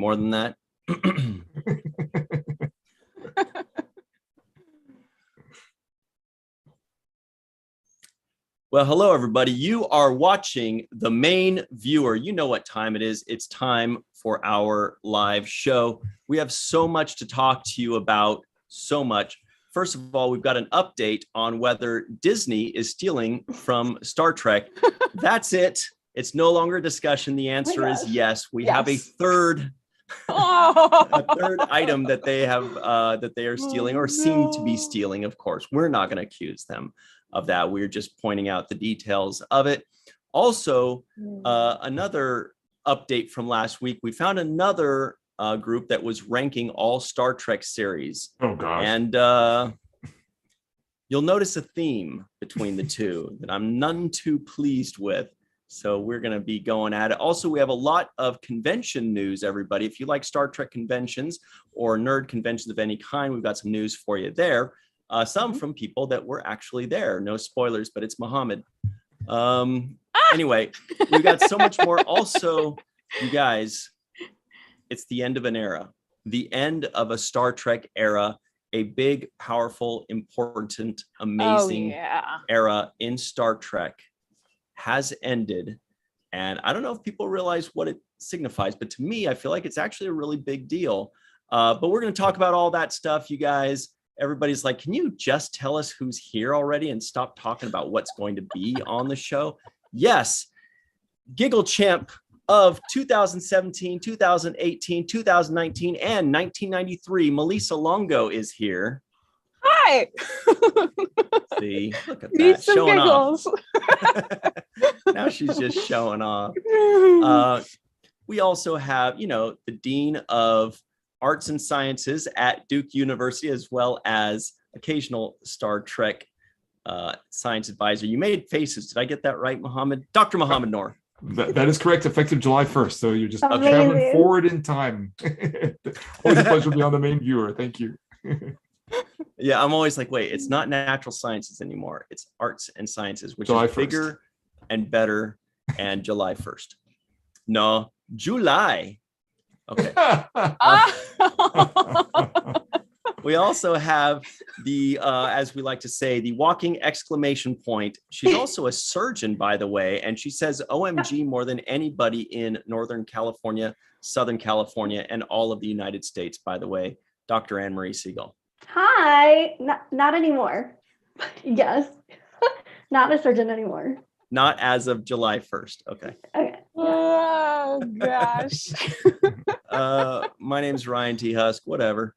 More than that. Well, hello, everybody. You are watching The Main Viewer. You know what time it is. It's time for our live show. We have so much to talk to you about, so much. First of all, we've got an update on whether Disney is stealing from Star Trek. That's it. It's no longer a discussion. The answer is yes. We have a third item that they have that they are stealing or seem to be stealing. Of course, we're not going to accuse them of that. We're just pointing out the details of it. Also, another update from last week, we found another group that was ranking all Star Trek series. Oh gosh. And you'll notice a theme between the two that I'm none too pleased with. So we're going to be going at it. Also, we have a lot of convention news, everybody. If you like Star Trek conventions or nerd conventions of any kind, we've got some news for you there. Some from people that were actually there. No spoilers, but it's Muhammad. Anyway, we got so much more. Also, you guys, it's the end of an era. The end of a Star Trek era. A big, powerful, important, amazing era in Star Trek has ended. And I don't know if people realize what it signifies, but to me, I feel like it's actually a really big deal. But we're going to talk about all that stuff, you guys. Everybody's like, can you just tell us who's here already and stop talking about what's going to be on the show? Yes. Giggle Champ of 2017, 2018, 2019, and 1993, Melissa Longo is here. Hi. See, look at that, showing off. Now she's just showing off. We also have, the Dean of Arts and Sciences at Duke University, as well as occasional Star Trek science advisor. You made faces. Did I get that right, Muhammad? Dr. Muhammad Noor. That is correct, effective July 1st. So you're just traveling forward in time. Always a pleasure to be on The Main Viewer. Thank you. Yeah, I'm always like, wait, it's not natural sciences anymore. It's arts and sciences, which July is 1st. Bigger and better, and July 1st. No, July. Okay. We also have the, as we like to say, the walking exclamation point. She's also a surgeon, by the way, and she says OMG more than anybody in Northern California, Southern California, and all of the United States, by the way. Dr. Anne Marie Siegel. Hi, not anymore. Yes, not a surgeon anymore. Not as of July 1st. Okay. Okay. Oh gosh. My name's Ryan T. Husk. Whatever.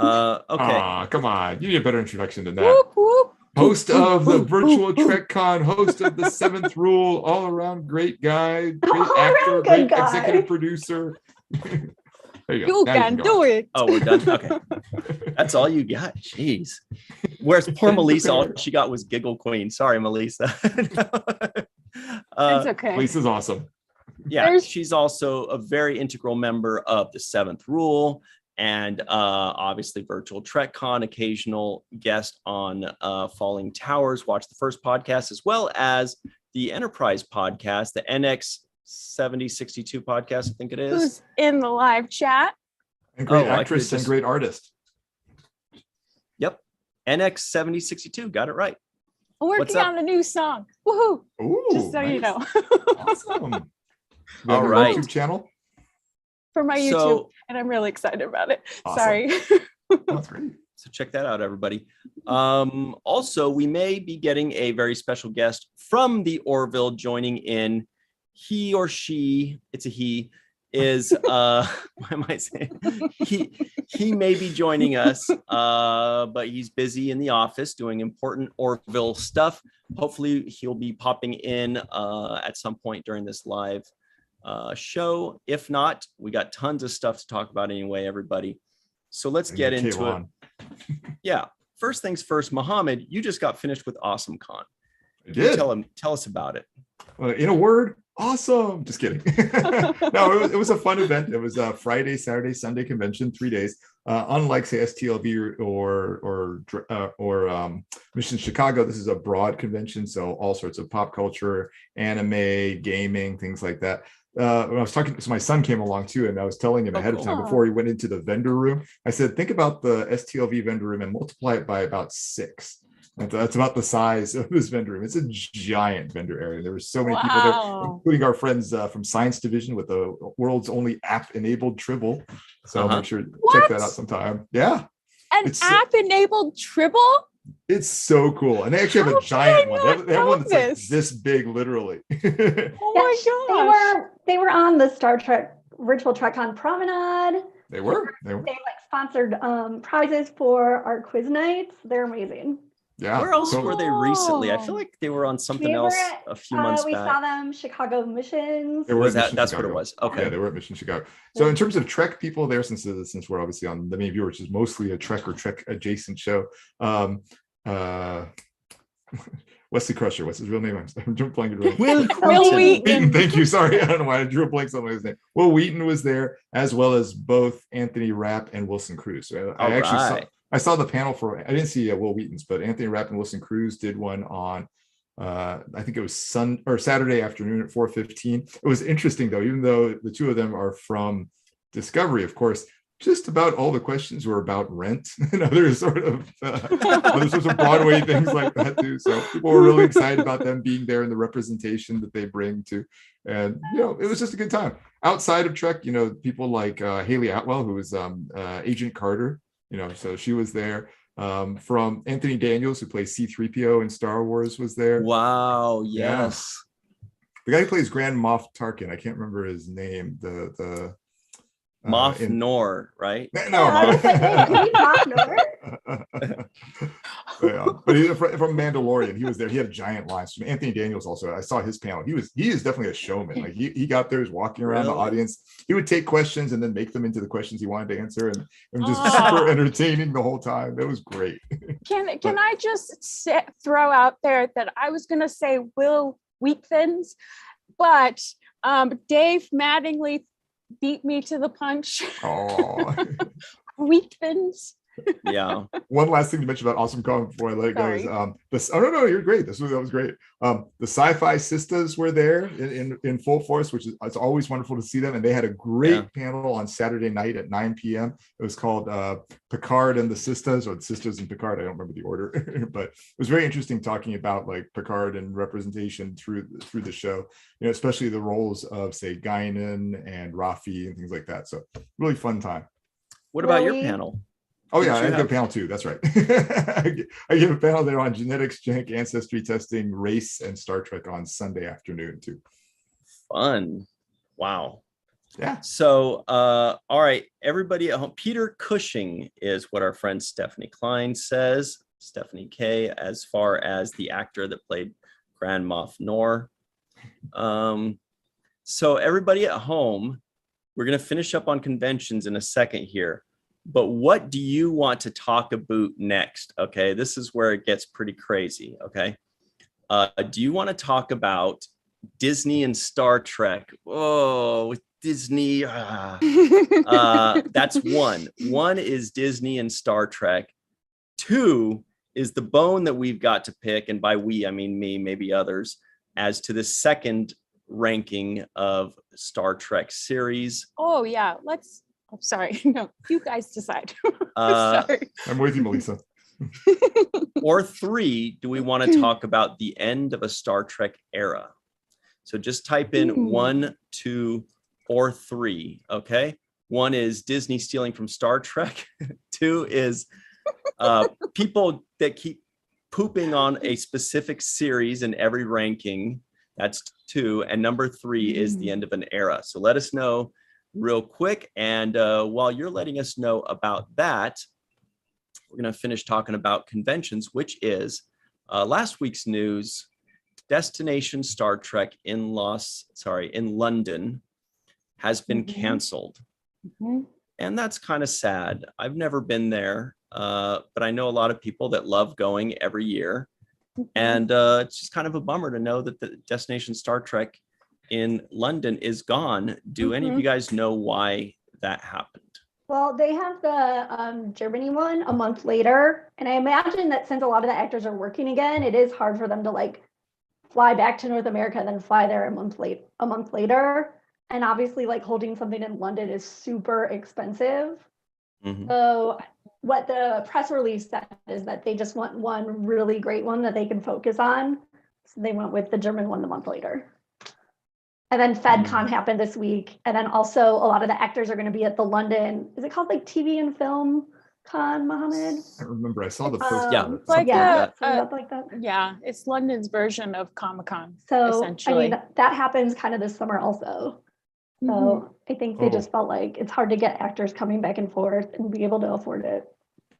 Okay. Come on. You need a better introduction than that. Whoop, whoop. Host of the virtual TrekCon, host of the Seventh Rule, all around great guy, great actor, great executive producer. There you go. You can do it. Oh, we're done. Okay. That's all you got. Jeez. Whereas poor Melissa, all she got was Giggle Queen. Sorry, Melissa. It's okay. Lisa's awesome. Yeah, she's also a very integral member of the Seventh Rule and obviously virtual TrekCon, occasional guest on Falling Towers. Watch the first podcast as well as the Enterprise podcast, the NX 7062 podcast, I think it is. Who's in the live chat? And great actress and great artist. Yep. NX 7062, got it right. Working on the new song. Woohoo! Ooh, just so you know. Awesome. All right. YouTube channel? For my YouTube, and I'm really excited about it. Awesome. Sorry. That's great. So check that out, everybody. Also, we may be getting a very special guest from the Orville joining in. He or she, it's a he, is what am I saying? He may be joining us, but he's busy in the office doing important Orville stuff. Hopefully he'll be popping in at some point during this live show. If not, we got tons of stuff to talk about anyway, everybody. So let's get into it. Yeah. First things first, Muhammad, you just got finished with Awesome Con. I did. Tell us about it. In a word, awesome. Just kidding. No, it was a fun event. It was a Friday, Saturday, Sunday convention, 3 days. Unlike say STLV or Mission Chicago, this is a broad convention, so all sorts of pop culture, anime, gaming, things like that. when I was talking, so my son came along too, and I was telling him ahead of time before he went into the vendor room. I said, think about the STLV vendor room and multiply it by about 6. And that's about the size of this vendor room. It's a giant vendor area. There were so many people there, including our friends from Science Division with the world's only app-enabled Tribble. So make sure to check that out sometime. Yeah. An app-enabled Tribble? It's so cool. And they actually have a giant one. They have one that's like this big, literally. Oh my gosh. They were on the Star Trek Virtual TrekCon Promenade. They were. They like sponsored prizes for our quiz nights. They're amazing. Yeah. Where else were they recently? I feel like they were on something else a few months back. We saw them Chicago Missions. That's what it was. Okay. Yeah, they were at Mission Chicago. So in terms of Trek people there, since we're obviously on the main viewer, which is mostly a Trek or Trek adjacent show. Wesley Crusher, what's his real name? I'm blanking. Will Wheaton. Thank you. Sorry, I don't know why I drew a blank on his name. Will Wheaton was there, as well as both Anthony Rapp and Wilson Cruz. So I saw the panel for. I didn't see Will Wheaton's, but Anthony Rapp and Wilson Cruz did one on. I think it was Saturday afternoon at 4:15. It was interesting though, even though the two of them are from Discovery, of course. Just about all the questions were about rent and other sorts of Broadway things like that too. So people were really excited about them being there and the representation that they bring to. And it was just a good time. Outside of Trek, people like Haley Atwell, who was Agent Carter. So she was there. From Anthony Daniels, who plays C-3PO in Star Wars, was there. Wow! Yes. Yeah. The guy who plays Grand Moff Tarkin, I can't remember his name. The Moff Nor, right? No, Moff Nor. But he's from Mandalorian. He was there. He had a giant line. So Anthony Daniels also. I saw his panel. He is definitely a showman. Like he got there, he was walking around the audience. He would take questions and then make them into the questions he wanted to answer, and just super entertaining the whole time. It was great. Can I just throw out there that I was going to say Will Wheatons, but Dave Mattingly beat me to the punch. Oh, Wheatons. Yeah. One last thing to mention about Awesome Con before I let it go is no, you're great. That was great. The Sci-Fi Sisters were there in full force, which is it's always wonderful to see them. And they had a great panel on Saturday night at 9 p.m. It was called Picard and the Sisters, or the Sisters and Picard. I don't remember the order, but it was very interesting talking about like Picard and representation through the show. Especially the roles of say Guinan and Rafi and things like that. So really fun time. What about your panel? Oh yeah, I have a panel too. That's right. I give a panel there on genetics, genetic ancestry testing, race, and Star Trek on Sunday afternoon too. Fun. Wow. Yeah. So, all right, everybody at home. Peter Cushing is what our friend Stephanie Klein says. Stephanie K, as far as the actor that played Grand Moff Nor. So everybody at home, we're going to finish up on conventions in a second here. But what do you want to talk about next? Okay, this is where it gets pretty crazy. Okay, do you want to talk about Disney and Star Trek? Oh, with Disney, that's one. One is Disney and Star Trek. Two is the bone that we've got to pick, and by we I mean me, maybe others, as to the second ranking of Star Trek series. Oh yeah, I'm sorry. No, you guys decide. Sorry. I'm with you, Melissa. Or three, do we want to talk about the end of a Star Trek era? So just type in 1, 2, or 3. Okay. 1 is Disney stealing from Star Trek. 2 is people that keep pooping on a specific series in every ranking. That's 2. And number 3 is the end of an era. So let us know real quick. And while you're letting us know about that, we're going to finish talking about conventions, which is last week's news. Destination Star Trek in London has been canceled. And that's kind of sad. I've never been there, but I know a lot of people that love going every year. And it's just kind of a bummer to know that the Destination Star Trek in London is gone. Do any of you guys know why that happened? Well, they have the Germany one a month later, and I imagine that since a lot of the actors are working again, it is hard for them to like fly back to North America and then fly there a month later. And obviously, like holding something in London is super expensive. Mhm. So what the press release said is that they just want one really great one that they can focus on. So they went with the German one the month later. And then FedCon happened this week. And then also a lot of the actors are going to be at the London, is it called like TV and Film Con, Mohammed? I remember I saw the post. Yeah, It's like something like that. Yeah, it's London's version of Comic-Con. So essentially. I mean that happens kind of this summer also. So I think they just felt like it's hard to get actors coming back and forth and be able to afford it.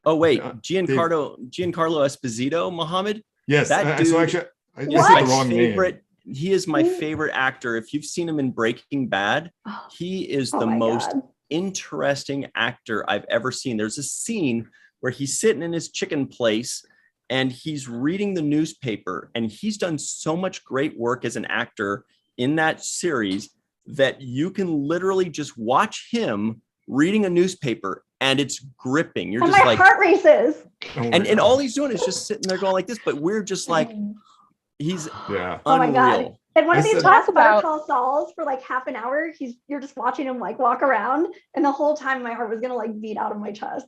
Oh wait, Giancarlo Esposito, Mohammed. Yes, that dude so actually I is said my the wrong favorite. name. He is my favorite actor. If you've seen him in Breaking Bad, he is the most interesting actor I've ever seen. There's a scene where he's sitting in his chicken place and he's reading the newspaper, and he's done so much great work as an actor in that series that you can literally just watch him reading a newspaper and it's gripping. You're just my like heart races. And all he's doing is just sitting there going like this, but we're just like, he's yeah. Oh my God. unreal. And one of these talks about- Better Call Sauls for like half an hour, you're just watching him like walk around, and the whole time my heart was gonna like beat out of my chest.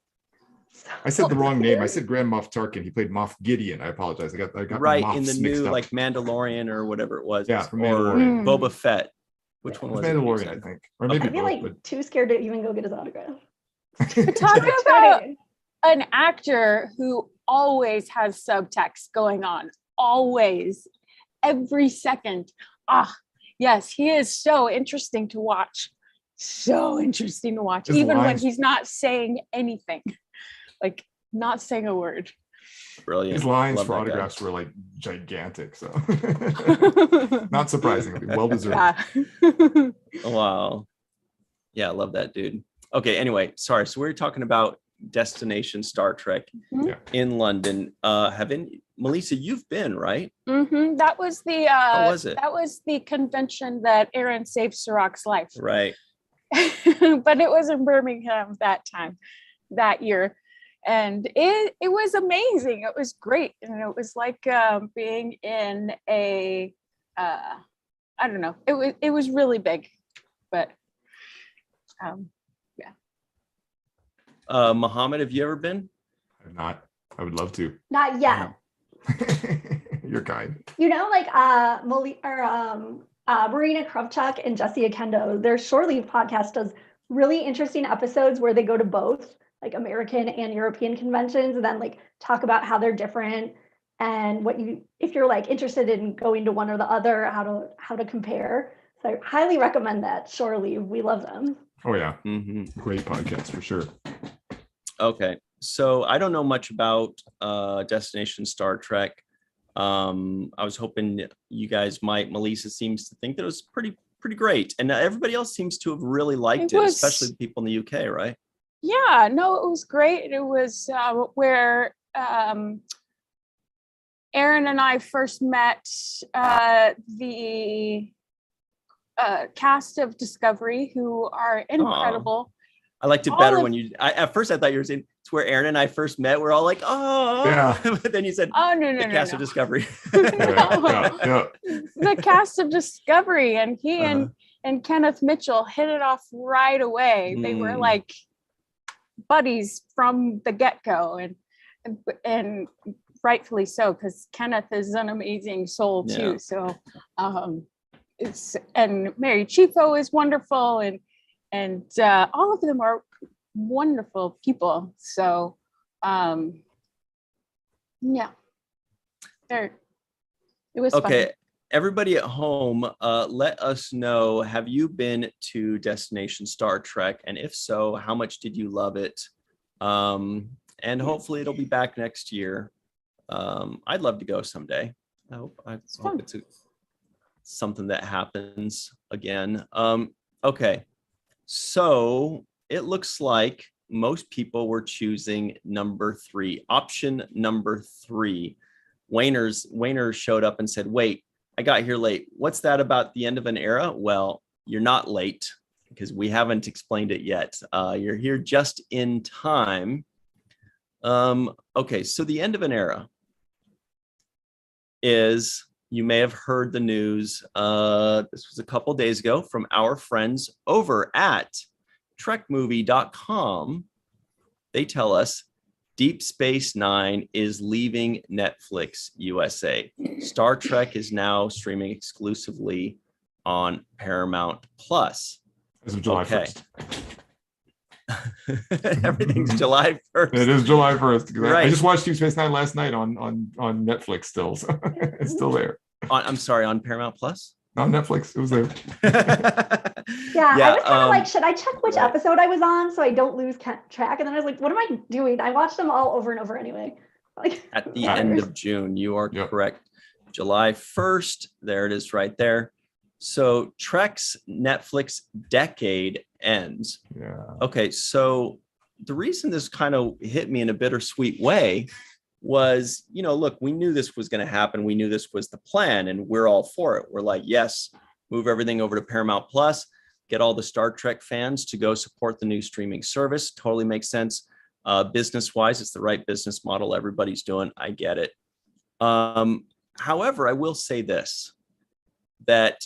I said the wrong name. I said Grand Moff Tarkin. He played Moff Gideon. I apologize. I got Right Moffs in the mixed new up. like Mandalorian or whatever it was. Yeah, from or Mandalorian. Boba Fett. Which one was it? Mandalorian, I think. Or maybe I feel both, like too scared to even go get his autograph. Talk about an actor who always has subtext going on, always, every second. Yes, he is so interesting to watch. So interesting to watch, His even when lines- he's not saying anything, like not saying a word. Brilliant. His lines Love for that guy. autographs were like gigantic. So not surprisingly, well deserved. Yeah. Wow. Yeah, I love that dude. Okay, anyway, sorry. So we were talking about Destination Star Trek Mhm. Yeah. in London. Melissa, you've been, right? That was the How was it? That was the convention that Aaron saved Sirach's life. Right. But it was in Birmingham that year. And it was amazing. It was great. And it was like being in a I don't know. It was really big. But Mohammed, have you ever been? I'm not. I would love to. Not yet. You're kind. You know, like Marina Kravchuk and Jesse Akendo, their Shore Leave podcast does really interesting episodes where they go to both like American and European conventions and then like talk about how they're different and if you're like interested in going to one or the other, how to compare. So I highly recommend that. Shore Leave, we love them. Oh yeah, Mm-hmm. great podcast for sure. Okay, so I don't know much about Destination Star Trek. I was hoping you guys might. Melissa seems to think that it was pretty great, and everybody else seems to have really liked it, especially the people in the UK, right? yeah, no, it was great. It was where Aaron and I first met the cast of Discovery, who are incredible. I liked it better when you. At first, I thought you were saying it's where Aaron and I first met. We're all like, oh, Yeah. But then you said, Oh no, the cast of Discovery. Yeah. The cast of Discovery, and he and Kenneth Mitchell hit it off right away. They were Mm. like buddies from the get-go, and rightfully so, because Kenneth is an amazing soul too. Yeah. So and Mary Chieffo is wonderful, and all of them are wonderful people. So yeah, it was Okay, fun. everybody at home, let us know, have you been to Destination Star Trek? And if so, how much did you love it? And hopefully it'll be back next year. I'd love to go someday. I hope fun. it's something that happens again. Okay, so it looks like most people were choosing number 3, option number 3. Wayner showed up and said, wait, I got here late. What's that about the end of an era? Well, you're not late because we haven't explained it yet. You're here just in time. Okay, so the end of an era is you may have heard the news. This was a couple days ago from our friends over at trekmovie.com. They tell us Deep Space Nine is leaving Netflix USA. Star Trek is now streaming exclusively on Paramount Plus. As of July 1st. Everything's July 1st. It is July 1st. Right. I just watched Deep Space Nine last night on Netflix still. So it's still there. I'm sorry, on Paramount Plus? On Netflix. It was there. I was kind of like, should I check which episode I was on so I don't lose track? And then I was like, what am I doing? I watched them all over and over anyway. Like, at the end of June, you are correct. July 1st, there it is right there. So Trek's Netflix decade ends. Yeah. Okay, so the reason this kind of hit me in a bittersweet way was, look, we knew this was going to happen. We knew this was the plan, and we're all for it. We're like, yes, move everything over to Paramount Plus, get all the Star Trek fans to go support the new streaming service. Totally makes sense. Business-wise, it's the right business model. Everybody's doing. I get it. However, I will say this, that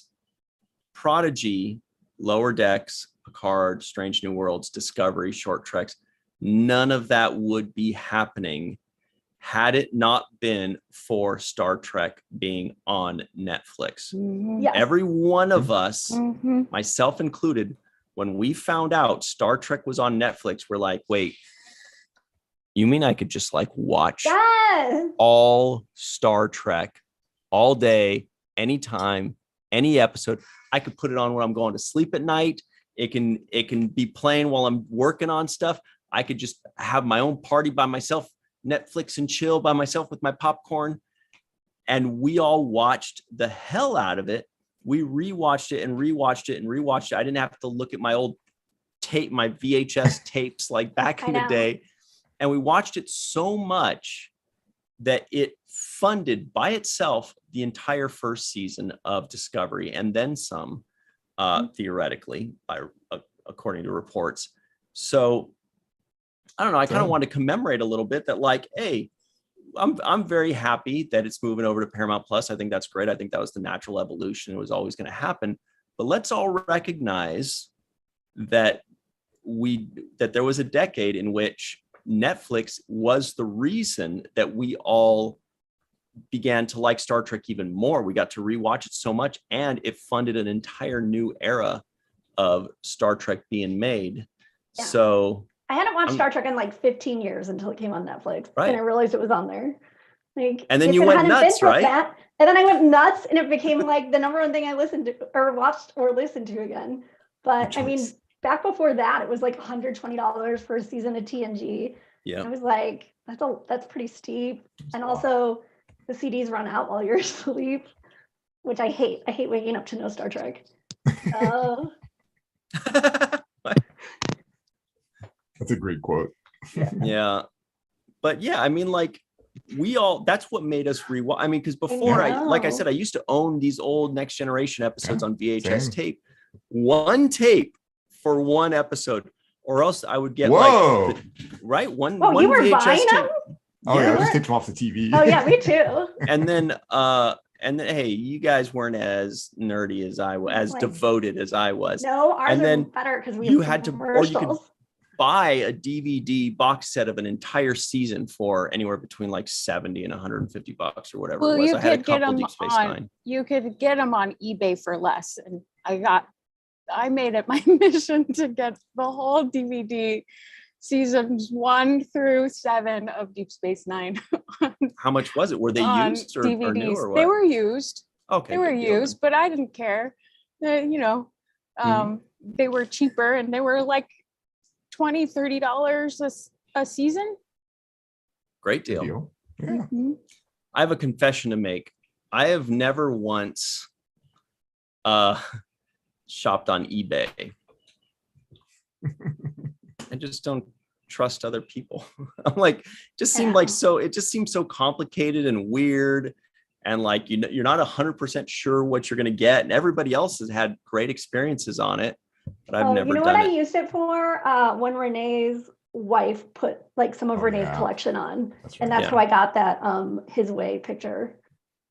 Prodigy, Lower Decks, Picard, Strange New Worlds, Discovery, Short Treks, none of that would be happening had it not been for Star Trek being on Netflix. Yes. Every one of us, myself included, when we found out Star Trek was on Netflix, we're like, wait, you mean I could just like watch all Star Trek all day, anytime, any episode? I could put it on when I'm going to sleep at night. It can be playing while I'm working on stuff. I could just have my own party by myself, Netflix and chill by myself with my popcorn. And we all watched the hell out of it. We rewatched it and rewatched it and rewatched it. I didn't have to look at my old tape, my VHS tapes like back in the day. And we watched it so much that it funded by itself the entire first season of Discovery and then some, theoretically, according to reports. So I don't know. I kind of want to commemorate a little bit that, like, hey, I'm very happy that it's moving over to Paramount Plus. I think that's great. I think that was the natural evolution. It was always going to happen. But let's all recognize that there was a decade in which Netflix was the reason that we all began to like Star Trek even more. We got to rewatch it so much, and it funded an entire new era of Star Trek being made. Yeah. So I hadn't watched Star Trek in like 15 years until it came on Netflix, right. And I realized it was on there. Like, and then you went nuts, right? And then I went nuts, and it became like the number one thing I listened to or watched or listened to again. But I mean, back before that, it was like $120 for a season of TNG. Yeah, I was like, that's pretty steep. And also, the CDs run out while you're asleep, which I hate. I hate waking up to no Star Trek. That's a great quote. Yeah. But yeah, I mean, like, that's what made us rewatch. I mean, because before like I said, I used to own these old Next Generation episodes on VHS tape. One tape for one episode, or else I would get one you were VHS buying them? Oh yeah, I just taped them off the TV. Oh yeah, me too. And then hey, you guys weren't as nerdy as I was, as devoted as I was. No, ours are better because you had to, or you could buy a DVD box set of an entire season for anywhere between like $70 and $150 or whatever it was. I had a couple Deep Space Nine. You could get them on eBay for less, and I made it my mission to get the whole DVD seasons 1 through 7 of Deep Space Nine. How much was it? Were they used or new or what? They were used. Okay. They were used, but I didn't care. They were cheaper, and they were like $20-$30 a season. Great deal. Yeah. Mm-hmm. I have a confession to make. I have never once shopped on eBay. I just don't trust other people. I'm like, it just seems so complicated and weird. And like, you're not 100% sure what you're going to get. And everybody else has had great experiences on it, but I've never done it. You know what I used it for? When Renee's wife put like some of Renee's collection on. That's right. And that's how I got that His Way picture.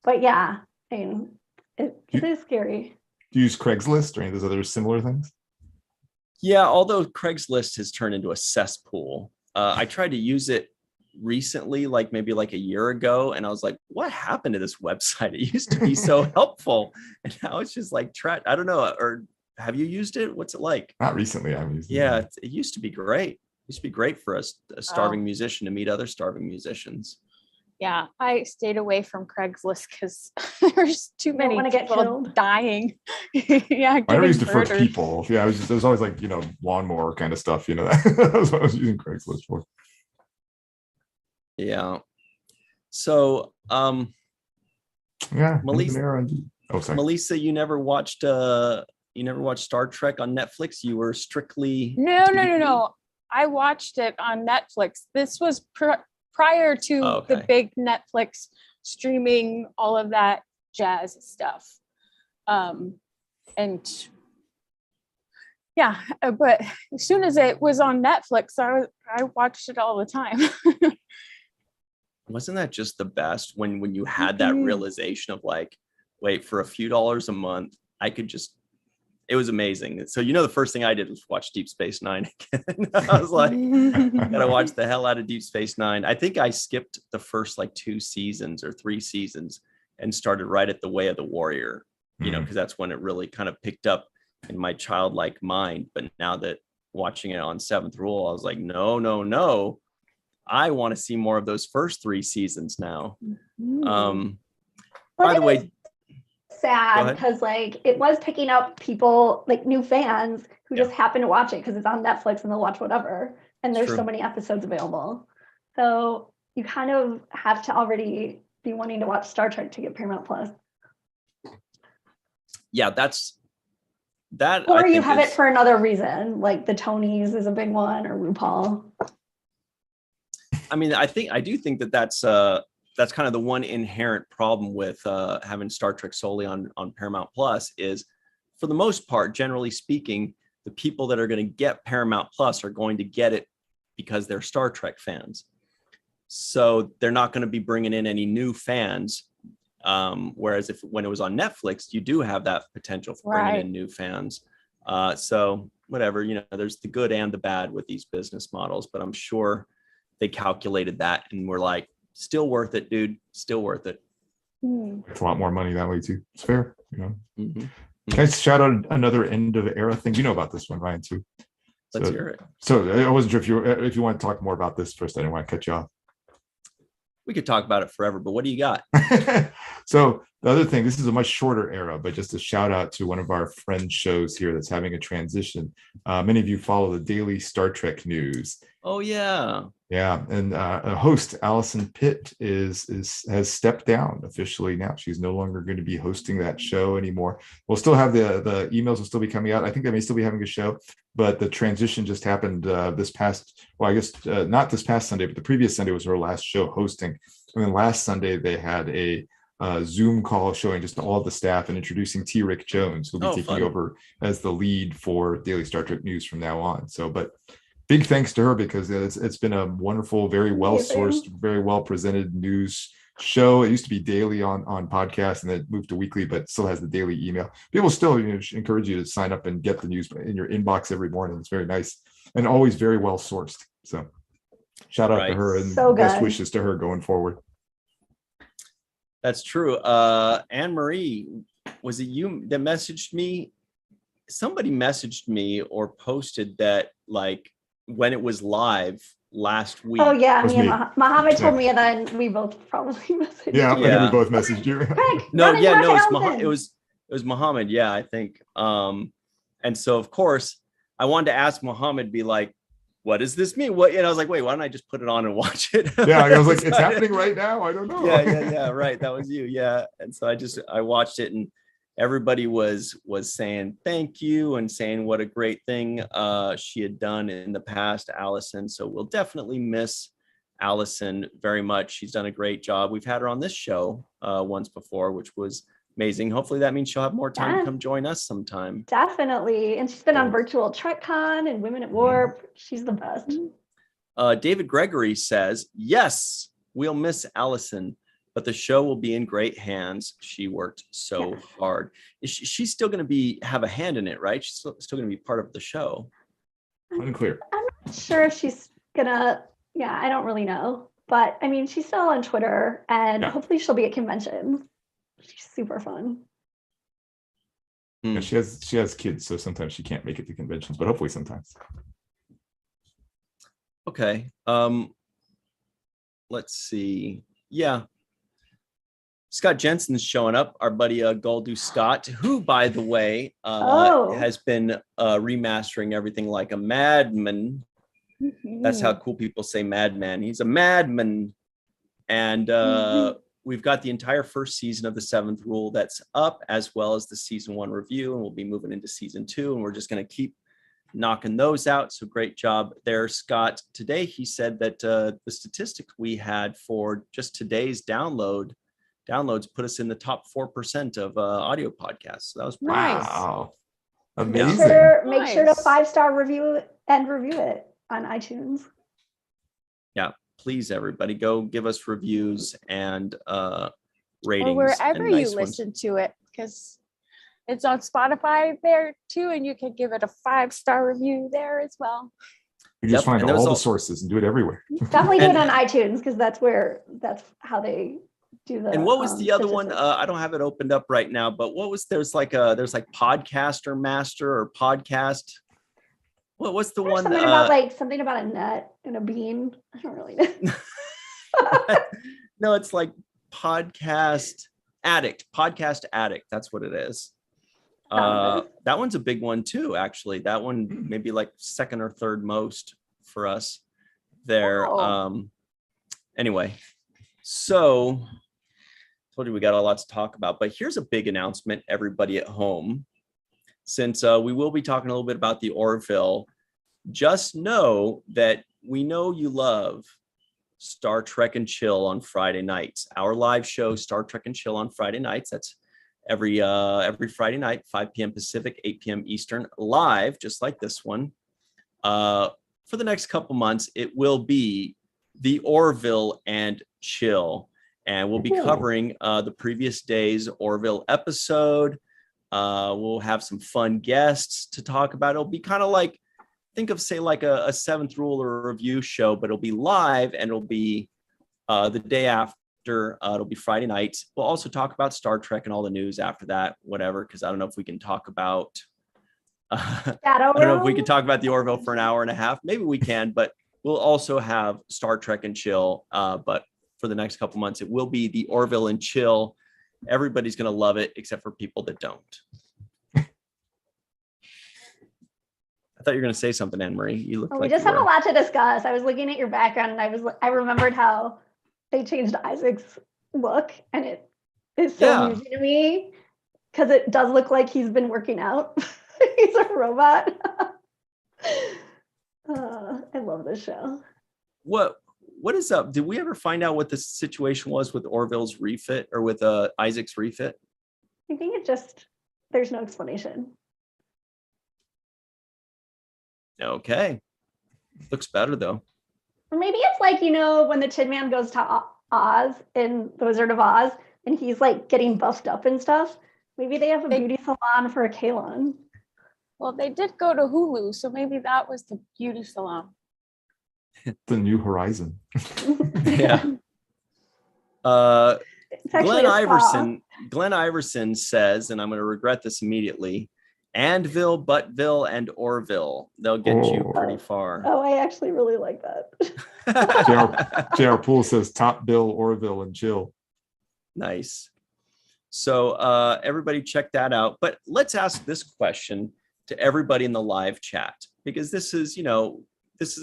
But yeah, I mean, it is scary. Do you use Craigslist or any of those other similar things? Yeah, although Craigslist has turned into a cesspool. I tried to use it recently, like maybe like a year ago, and I was like, what happened to this website? It used to be so helpful, and now it's just like I don't know. Or have you used it? What's it like? Not recently. I haven't used it. Yeah, it used to be great. It used to be great for a starving musician to meet other starving musicians. Yeah, I stayed away from Craigslist because there's too many people dying. Yeah, I never used it for people. Yeah, it was always like, lawnmower kind of stuff. That was what I was using Craigslist for. Yeah. So, yeah, Melissa, sorry. Melissa, you never watched Star Trek on Netflix? You were strictly No. I watched it on Netflix. This was prior to the big Netflix streaming, all of that jazz stuff. And yeah, but as soon as it was on Netflix, I watched it all the time. Wasn't that just the best when you had that realization of like, wait, for a few dollars a month, it was amazing. So, the first thing I did was watch Deep Space Nine again. I was like, gotta watch the hell out of Deep Space Nine. I think I skipped the first like 2 seasons or 3 seasons and started right at the Way of the Warrior, because that's when it really kind of picked up in my childlike mind. But now that watching it on Seventh Rule, I was like, no. I want to see more of those first 3 seasons now. By the way, sad because like it was picking up people, like new fans who just happen to watch it because it's on Netflix and they'll watch whatever, and there's so many episodes available, so you kind of have to already be wanting to watch Star Trek to get Paramount Plus. Yeah, that's that. Or you have it for another reason, like the Tonys is a big one, or RuPaul. I mean, I do think that's kind of the one inherent problem with having Star Trek solely on Paramount Plus is, for the most part, generally speaking, the people that are going to get Paramount Plus are going to get it because they're Star Trek fans. So they're not going to be bringing in any new fans. Whereas when it was on Netflix, you do have that potential for bringing in new fans. So whatever, there's the good and the bad with these business models, but I'm sure they calculated that and were like, still worth it, dude. Still worth it. It's a lot more money that way too. It's fair, Can I shout out another end of era thing? You know about this one, Ryan, too. Let's hear it. So I wasn't sure if you want to talk more about this first. I didn't want to cut you off. We could talk about it forever, but what do you got? So the other thing, this is a much shorter era, but just a shout out to one of our friend shows here that's having a transition. Many of you follow the daily Star Trek news. Oh yeah. Yeah, and a host, Allison Pitt, has stepped down officially now. She's no longer going to be hosting that show anymore. We'll still have the emails will still be coming out. I think they may still be having a show, but the transition just happened not this past Sunday, but the previous Sunday was her last show hosting. And then last Sunday they had a Zoom call showing just all of the staff and introducing T. Rick Jones, who'll be taking over as the lead for Daily Star Trek News from now on. So, but big thanks to her, because it's been a wonderful, very well sourced, very well presented news show. It used to be daily on podcast, and then it moved to weekly, but still has the daily email. People still encourage you to sign up and get the news in your inbox every morning. It's very nice and always very well sourced. So shout out to her, and best wishes to her going forward. That's true. Anne-Marie, was it you that messaged me? Somebody messaged me or posted that, like, when it was live last week. Oh yeah, me and Muhammad told me, and then we both probably messaged. Yeah, I think we both messaged you. It was Muhammad. Yeah, I think. And so of course I wanted to ask Muhammad, be like, what does this mean? What? And I was like, wait, why don't I just put it on and watch it? Yeah, I was like, it's happening right now. I don't know. Yeah. Right. That was you. Yeah. And so I watched it, and everybody was saying thank you and saying what a great thing she had done in the past, Allison. So we'll definitely miss Allison very much. She's done a great job. We've had her on this show once before, which was amazing. Hopefully that means she'll have more time to come join us sometime. Definitely. And she's been on virtual TrekCon and Women at Warp. She's the best. David Gregory says, yes, we'll miss Allison. but the show will be in great hands. She worked so hard. She's still going to have a hand in it, right? She's still going to be part of the show. Unclear. I'm not sure if she's gonna. Yeah, I don't really know, but I mean, she's still on Twitter, and hopefully she'll be at conventions. She's super fun. Yeah, she has kids, so sometimes she can't make it to conventions, but hopefully sometimes. Okay. Let's see. Yeah. Scott Jensen's showing up, our buddy Goldu Scott, who, by the way, has been remastering everything like a madman. That's how cool people say madman. He's a madman. And we've got the entire first season of The Seventh Rule that's up, as well as the season 1 review, and we'll be moving into season 2, and we're just going to keep knocking those out. So great job there, Scott. Today, he said that the statistic we had for just today's downloads put us in the top 4% of audio podcasts. So that was pretty nice. Wow. Amazing. Make sure to 5-star review it on iTunes. Yeah, please, everybody, go give us reviews and ratings. Or wherever and nice you listen to it, because it's on Spotify there too, and you can give it a 5-star review there as well. You just find all the sources and do it everywhere. Definitely do it on iTunes, because that's how they do the. And what was the other one? I don't have it opened up right now, but what was there's like Podcaster Master or podcast. What's the one? Something about a nut and a bean. I don't really know. No, it's like Podcast Addict. That's what it is. That one's a big one too, actually. That one maybe like second or third most for us there. Anyway, so told you we got a lot to talk about, but here's a big announcement, everybody at home. Since we will be talking a little bit about the Orville, just know that we know you love Star Trek and Chill on Friday nights. Our live show, Star Trek and Chill on Friday nights. That's every Friday night, 5 p.m. Pacific, 8 p.m. Eastern, live, just like this one. For the next couple months, it will be the Orville and Chill. And we'll be covering the previous day's Orville episode. We'll have some fun guests to talk about. It'll be kind of like, think of, say, like a Seventh Rule or a review show, but it'll be live, and it'll be the day after. It'll be Friday night. We'll also talk about Star Trek and all the news after that, whatever, because I don't know if we can talk about I don't know if we can talk about the Orville for an hour and a half. Maybe we can, but we'll also have Star Trek and Chill. But for the next couple months, it will be the Orville and Chill. Everybody's going to love it, except for people that don't. I thought you were going to say something, Anne-Marie. You look like we just have a lot to discuss. I was looking at your background, and I remembered how they changed Isaac's look, and it is so amusing to me because it does look like he's been working out. He's a robot. I love this show. What is up? Did we ever find out what the situation was with Orville's refit or with Isaac's refit? I think there's no explanation. Okay. Looks better though. Or maybe it's like, when the Tin Man goes to Oz in The Wizard of Oz and he's like getting buffed up and stuff. Maybe they have a beauty salon for a Kalon. Well, they did go to Hulu, so maybe that was the beauty salon. The New Horizon. Yeah. Glenn Iverson says, and I'm going to regret this immediately, Andville, Buttville, and Orville. They'll get you pretty far. Oh, I actually really like that. JR Poole says Top Bill, Orville, and Chill. Nice. So everybody check that out. But let's ask this question to everybody in the live chat, because this is a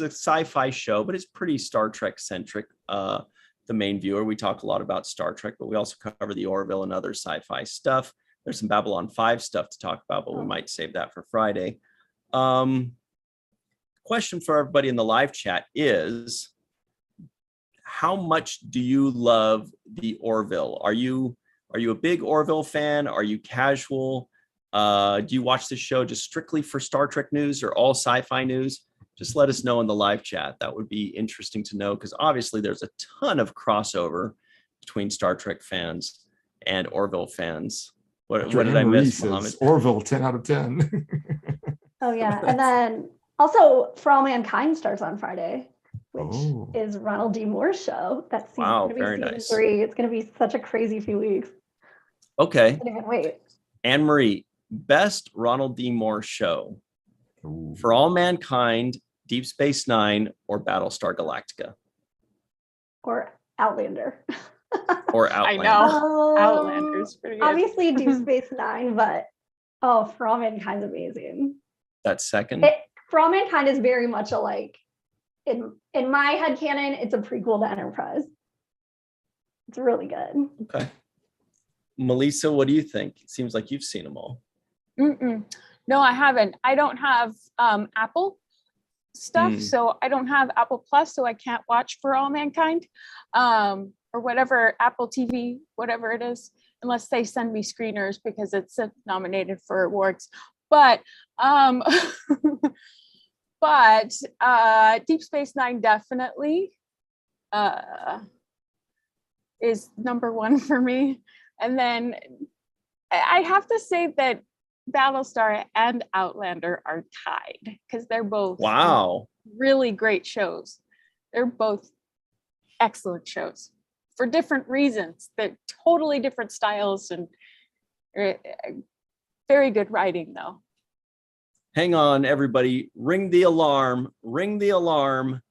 sci-fi show, but it's pretty Star Trek centric. The main viewer, we talk a lot about Star Trek, but we also cover the Orville and other sci-fi stuff. There's some Babylon 5 stuff to talk about, but we might save that for Friday. Question for everybody in the live chat is, how much do you love the Orville? Are you a big Orville fan? Are you casual? Do you watch this show just strictly for Star Trek news or all sci-fi news? Just let us know in the live chat. That would be interesting to know, because obviously there's a ton of crossover between Star Trek fans and Orville fans. What Dr. did I Anne-Marie miss, says, Mohammed? Orville, 10 out of 10. Oh yeah, and then also For All Mankind starts on Friday, which Oh. is Ronald D. Moore's show. That's Wow, going to be very season nice. 3. It's going to be such a crazy few weeks. Okay. I can't even wait. Anne-Marie, best Ronald D. Moore show. Ooh. For All Mankind, Deep Space Nine, or Battlestar Galactica, Or Outlander. or I Outlander. know. Outlander's pretty good. Obviously Deep Space Nine, but For All Mankind's amazing. That second. For All Mankind is very much a like, in my headcanon, it's a prequel to Enterprise. It's really good. Okay. Melissa, what do you think? It seems like you've seen them all. No, I haven't. I don't have Apple stuff, so I don't have Apple Plus, so I can't watch For All Mankind, or whatever, Apple TV, whatever it is, unless they send me screeners because it's nominated for awards. But Deep Space Nine definitely is number one for me. And then I have to say that Battlestar and Outlander are tied because they're both really great shows. They're both excellent shows for different reasons. They're totally different styles and very good writing, though. Hang on, everybody. Ring the alarm. Ring the alarm.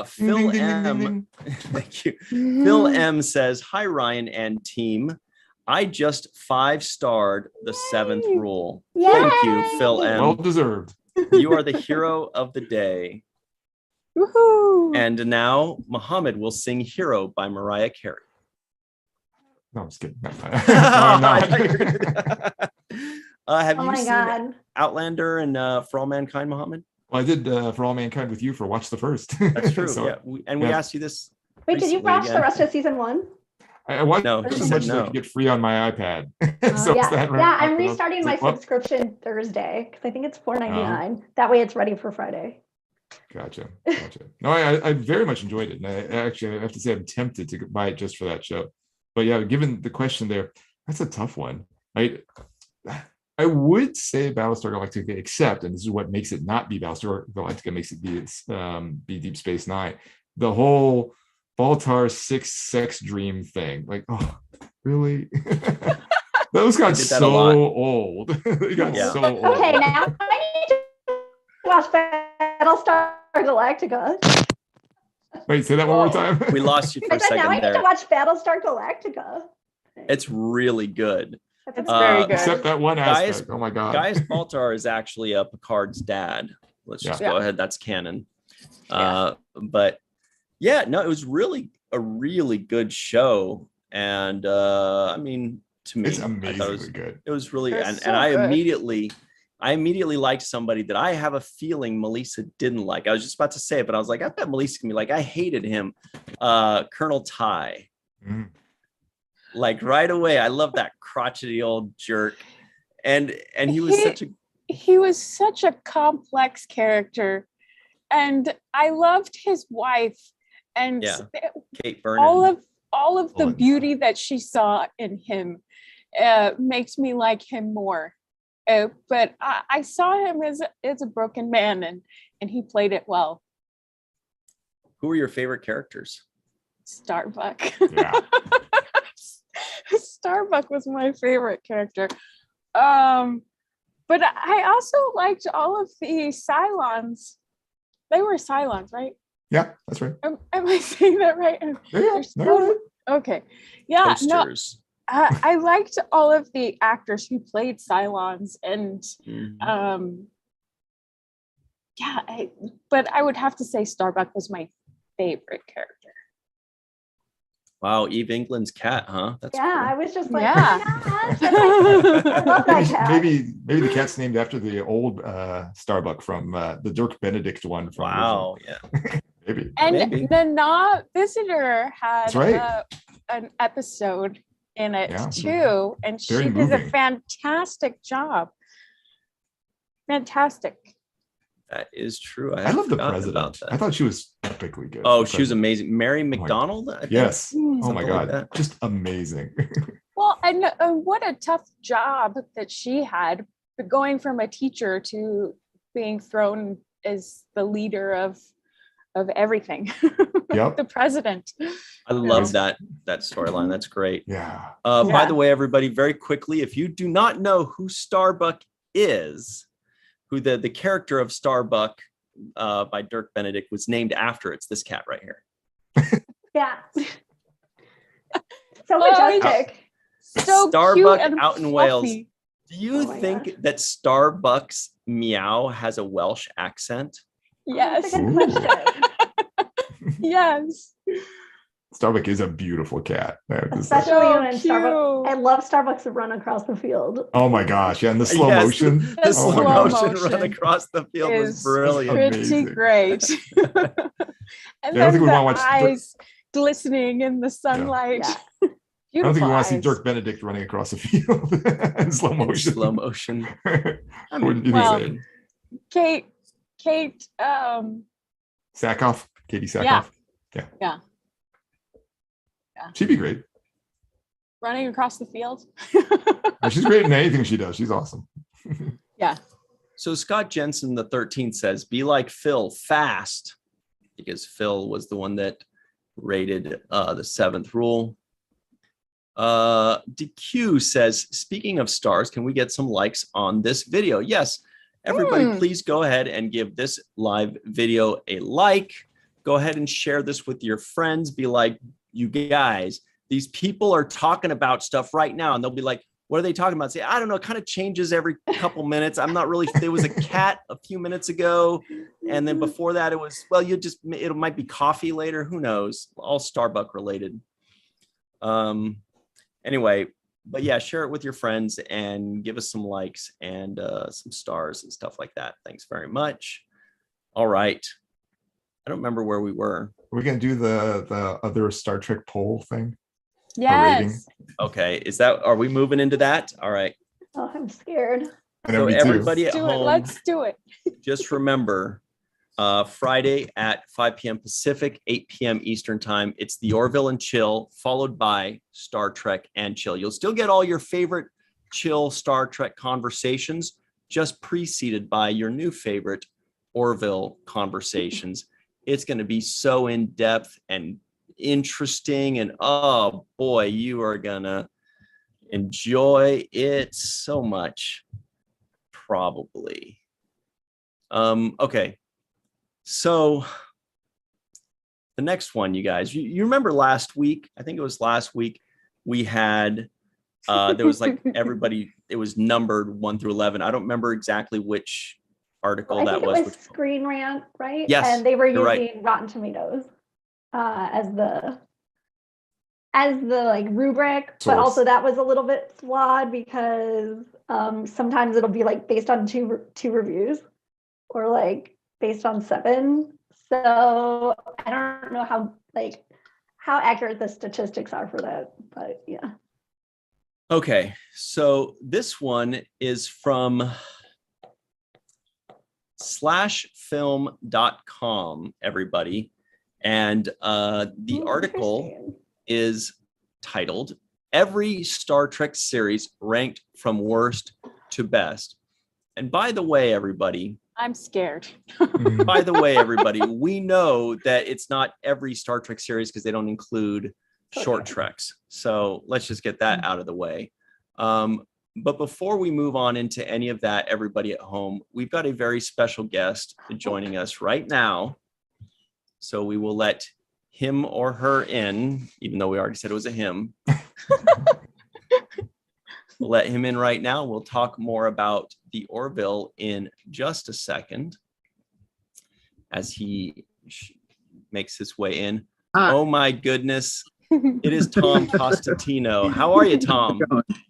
Phil M. Thank you. Phil M says, "Hi, Ryan and team. I just 5-starred the 7th rule." Yay! Thank you, Phil M. Well deserved. You are the hero of the day. Woohoo! And now Muhammad will sing "Hero" by Mariah Carey. No, I'm just kidding. No, I I'm not. thought you were gonna- have Oh you my seen God. Outlander and For All Mankind, Muhammad? Well, I did For All Mankind with you for Watch the First. That's true. So, yeah, we asked you this. Wait, did you recently watch the again. rest of season 1? I watched No, as she much said as I no. could get free on my iPad. Yeah, So is that right? yeah. I'm I was restarting my like, well, subscription Thursday because I think it's $4.99. That way, it's ready for Friday. Gotcha. No, I very much enjoyed it. And I have to say I'm tempted to buy it just for that show. But yeah, given the question there, that's a tough one. I would say Battlestar Galactica, except, and this is what makes it not be Battlestar Galactica, makes it be Deep Space Nine. The whole Baltar 6 sex dream thing. Like, oh, really? Those got so old. They got so old. Okay, now I need to watch Battlestar Galactica. Wait, say that one more time. We lost you for a now I second need to there. watch Battlestar Galactica. It's really good. It's very good. Except that one aspect. Oh my God. Gaius Baltar is actually Picard's dad. Let's just go ahead. That's canon. But yeah, no, it was really a really good show. And I mean, to me, it's amazingly good. It was really, and so I good. immediately liked somebody that I have a feeling Melissa didn't like. I was just about to say it, but I was like, I bet Melissa can be like, I hated him. Colonel Ty. Like right away, I love that crotchety old jerk. And he was such a complex character. And I loved his wife and Kate Vernon. all of the beauty that she saw in him makes me like him more. But I saw him as a broken man and he played it well. Who are your favorite characters? Starbuck. Yeah. Starbuck was my favorite character. But I also liked all of the Cylons. They were Cylons, right? Yeah, that's right. Am I saying that right? Yeah, right. Okay. Yeah, Posters. no. I liked all of the actors who played Cylons and but I would have to say Starbuck was my favorite character. Wow, Eve England's cat, huh? That's cool. I was just like, Yeah. I love that cat. Maybe the cat's named after the old Starbuck from the Dirk Benedict one. From wow, yeah. Maybe. And Maybe. the Nah Visitor had That's right. an episode in it Yeah. too, and Very she did a moving. fantastic job. Fantastic. That is true. I love the president. About that. I thought she was epically good. Oh, she was amazing. Mary McDonald. I think. Yes. Oh my God. Like just amazing. Well, and what a tough job that she had, going from a teacher to being thrown as the leader of everything. Yep. The president. I love that storyline. That's great. Yeah. By the way, everybody, very quickly, if you do not know who Starbuck is, who the character of Starbuck by Dirk Benedict was named after, it's this cat right here. Yeah. So majestic. So Starbuck cute out in fluffy. Wales. Do you think gosh. that Starbucks Meow has a Welsh accent? Yes. That's a good question. Yes. Starbuck is a beautiful cat. Especially So when Starbucks. I cute. love Starbucks to run across the field. Oh my gosh. Yeah. And the slow Yes, motion. The Oh slow my gosh. motion run across the field was Is brilliant. pretty Amazing. great. And Yeah, I don't then think we the wanna watch eyes glistening in the sunlight. Yeah. I don't think we want to see eyes. Dirk Benedict running across the field in slow motion. Slow motion. I wouldn't do the well, same. Kate, Sackhoff, Katie Sackhoff. Yeah. She'd be great. running across the field. She's great in anything she does. She's awesome. Yeah. So Scott Jensen, the 13th, says, be like Phil, fast, because Phil was the one that rated the seventh rule. DQ says, speaking of stars, can we get some likes on this video? Yes, everybody, please go ahead and give this live video a like. Go ahead and share this with your friends. Be like, you guys, these people are talking about stuff right now. And they'll be like, what are they talking about? Say, I don't know, it kind of changes every couple minutes. I'm not really, there was a cat a few minutes ago. And then before that, it was, well, it might be coffee later. Who knows? All Starbucks related. Anyway, but yeah, share it with your friends and give us some likes and some stars and stuff like that. Thanks very much. All right. I don't remember where we were. We're going to do the other Star Trek poll thing. Yes. Okay. Are we moving into that? All right. Oh, I'm scared. So everybody at home, Let's do it. just remember, Friday at 5 p.m. Pacific, 8 p.m. Eastern time. It's the Orville and Chill, followed by Star Trek and Chill. You'll still get all your favorite chill Star Trek conversations, just preceded by your new favorite Orville conversations. It's going to be so in-depth and interesting, and oh boy, you are going to enjoy it so much, probably. Okay. So the next one, you guys, you remember last week, I think it was last week, we had, there was like everybody, it was numbered 1 through 11. I don't remember exactly which article that was. It was Screen Rant, right? Yes, and they were using right. Rotten Tomatoes as the like rubric, but also that was a little bit flawed because sometimes it'll be like based on two reviews or like based on 7. So I don't know how accurate the statistics are for that, but yeah. Okay, so this one is from /film.com, everybody. And the article is titled, Every Star Trek Series Ranked from Worst to Best. And by the way, everybody, I'm scared. by the way, everybody, we know that it's not every Star Trek series because they don't include short treks. So let's just get that out of the way. But before we move on into any of that, everybody at home, we've got a very special guest joining us right now. So we will let him or her in, even though we already said it was a him. We'll let him in right now. We'll talk more about the Orville in just a second as he makes his way in. Hi. Oh my goodness. It is Tom Costantino. How are you, Tom?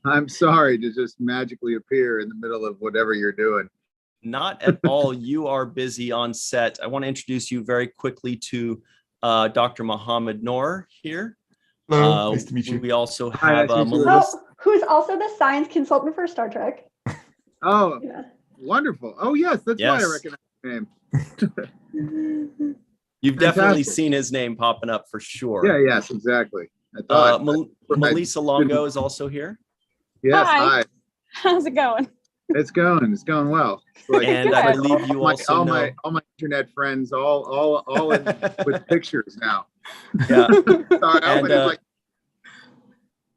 I'm sorry to just magically appear in the middle of whatever you're doing. Not at all. You are busy on set. I want to introduce you very quickly to Dr. Mohammed Noor here. Hello, nice to meet you. We also have Melissa, who's also the science consultant for Star Trek. Oh, yeah. Wonderful. Oh, yes, that's why I recognize name. You've definitely Fantastic. seen his name popping up for sure. Yeah, yes, exactly. I thought Melissa Longo is also here. yes, Hi. hi. How's it going? It's going well. Like, And I believe you also all know. my internet friends all in with pictures now. Yeah. Sorry, I And was like,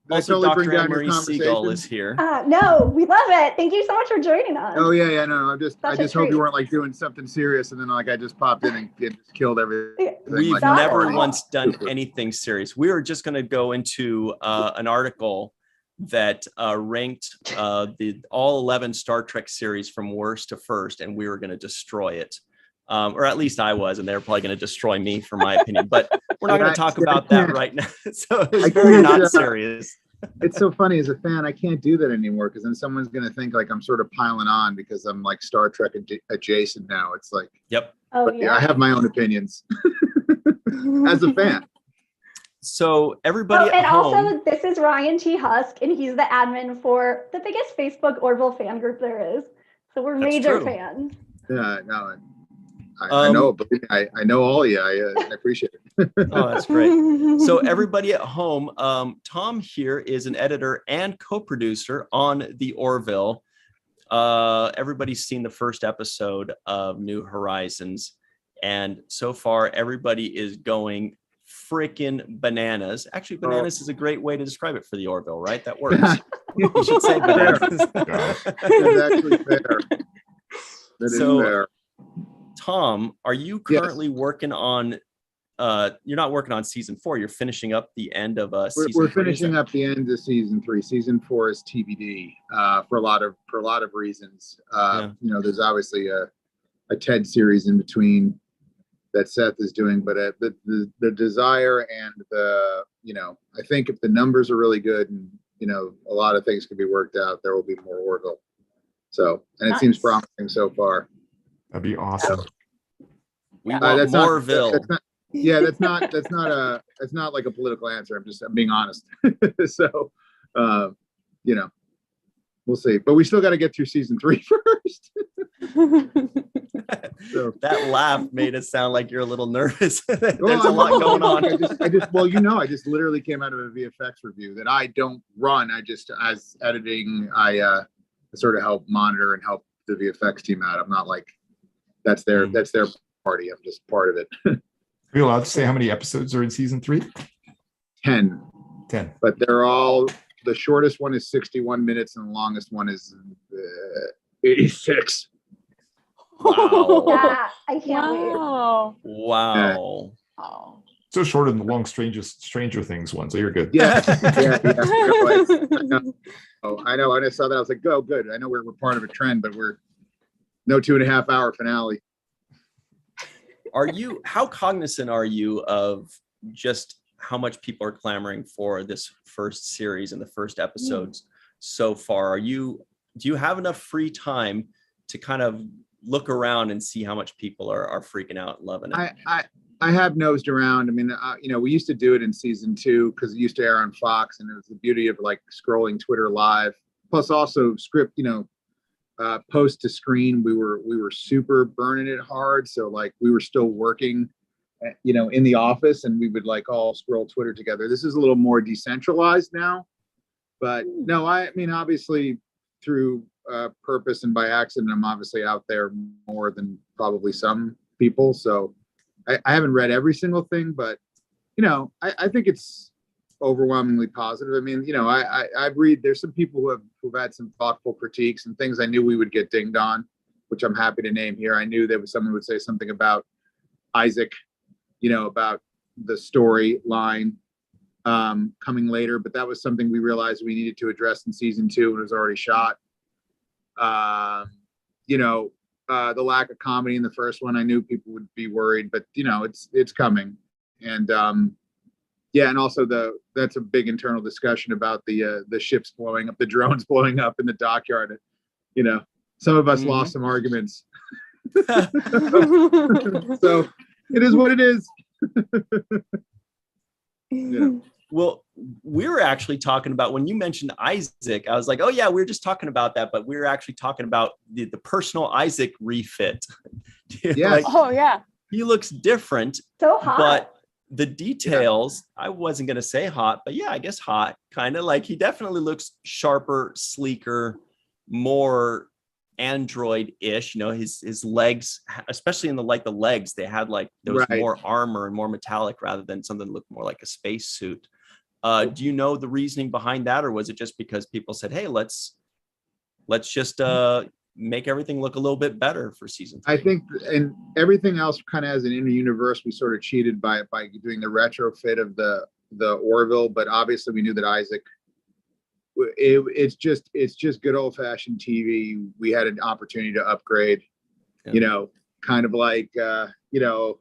did I also, totally bring Dr. down your Anne-Marie Siegel conversation? is here. No, we love it. Thank you so much for joining us. Oh yeah, no. I Such a just hope treat. you weren't like doing something serious, and then like I just popped in and just killed everything. We've like, never that. once done anything serious. We were just going to go into an article that ranked the all 11 Star Trek series from worst to first, and we were going to destroy it. Or at least I was, and they were probably going to destroy me for my opinion. But we're not going to talk about that right now. So it's very not serious. It's so funny as a fan, I can't do that anymore because then someone's going to think like I'm sort of piling on because I'm like Star Trek adjacent now. It's like, yep. Oh, but yeah, I have my own opinions as a fan. So everybody and at home. also, this is Ryan T. Husk, and he's the admin for the biggest Facebook Orville fan group there is. So we're That's major true. fans. Yeah, no, I know, but I know all of you. I appreciate it. Oh, that's great. So everybody at home, Tom here is an editor and co-producer on the Orville. Everybody's seen the first episode of New Horizons, and so far everybody is going freaking bananas. Actually, bananas is a great way to describe it for the Orville, right? That works. You should say bananas. That's actually fair. That is fair. Tom, are you currently working on you're not working on season 4, you're finishing up the end of season 3? We're finishing up the end of season 3. Season 4 is TBD for a lot of reasons. You know, there's obviously a TED series in between that Seth is doing, but the desire and the, you know, I think if the numbers are really good and, you know, a lot of things can be worked out, there will be more Orville. So, and it seems promising so far. That'd be awesome. We want Moreville. That's not like a political answer. I'm being honest. So, you know, we'll see. But we still got to get through season 3 first. So. That laugh made it sound like you're a little nervous. There's a lot going on. I just literally came out of a VFX review that I don't run. I just, as editing, I sort of help monitor and help the VFX team out. I'm not like, that's their party. I'm just part of it. Are you allowed to say how many episodes are in season 3? 10. But they're all, the shortest one is 61 minutes and the longest one is 86. Wow. Yeah, I can't wait. Wow. Oh. So shorter than the long Stranger Things one, so you're good. Yeah. I know. I just saw that. I was like, oh, good. I know we're part of a trend, but we're no 2.5 hour finale. How cognizant are you of just how much people are clamoring for this first series and the first episodes so far? Do you have enough free time to kind of look around and see how much people are freaking out and loving it? I have nosed around. I mean, you know, we used to do it in season 2 because it used to air on Fox, and it was the beauty of like scrolling Twitter live. Plus, also script, you know, post to screen. We were super burning it hard, so like we were still working, you know, in the office, and we would like all scroll Twitter together. This is a little more decentralized now, but no, I mean, obviously through purpose and by accident, I'm obviously out there more than probably some people. So I haven't read every single thing, but you know, I think it's overwhelmingly positive. I mean, you know, I read, there's some people who've had some thoughtful critiques and things I knew we would get dinged on, which I'm happy to name here. I knew there was someone who would say something about Isaac, you know, about the storyline coming later, but that was something we realized we needed to address in season 2 and it was already shot. You know, the lack of comedy in the first one, I knew people would be worried, but you know, it's coming. And yeah, and also that's a big internal discussion about the ships blowing up, the drones blowing up in the dockyard. You know, some of us lost some arguments. So it is what it is. Yeah. Well, we were actually talking about when you mentioned Isaac, I was like, oh yeah, we were just talking about that, but we were actually talking about the personal Isaac refit. Yes. Oh yeah. He looks different, So hot. but the details, I wasn't going to say hot, but yeah, I guess hot, kind of like he definitely looks sharper, sleeker, more android-ish. You know, his legs, especially in the legs, they had like there was more armor and more metallic rather than something that looked more like a space suit. Do you know the reasoning behind that, or was it just because people said, hey, let's just make everything look a little bit better for season 3? I think, and everything else kind of has an inner universe. We sort of cheated by doing the retrofit of the Orville, but obviously we knew that Isaac. It's just good old fashioned TV. We had an opportunity to upgrade. Yeah. You know, kind of like you know,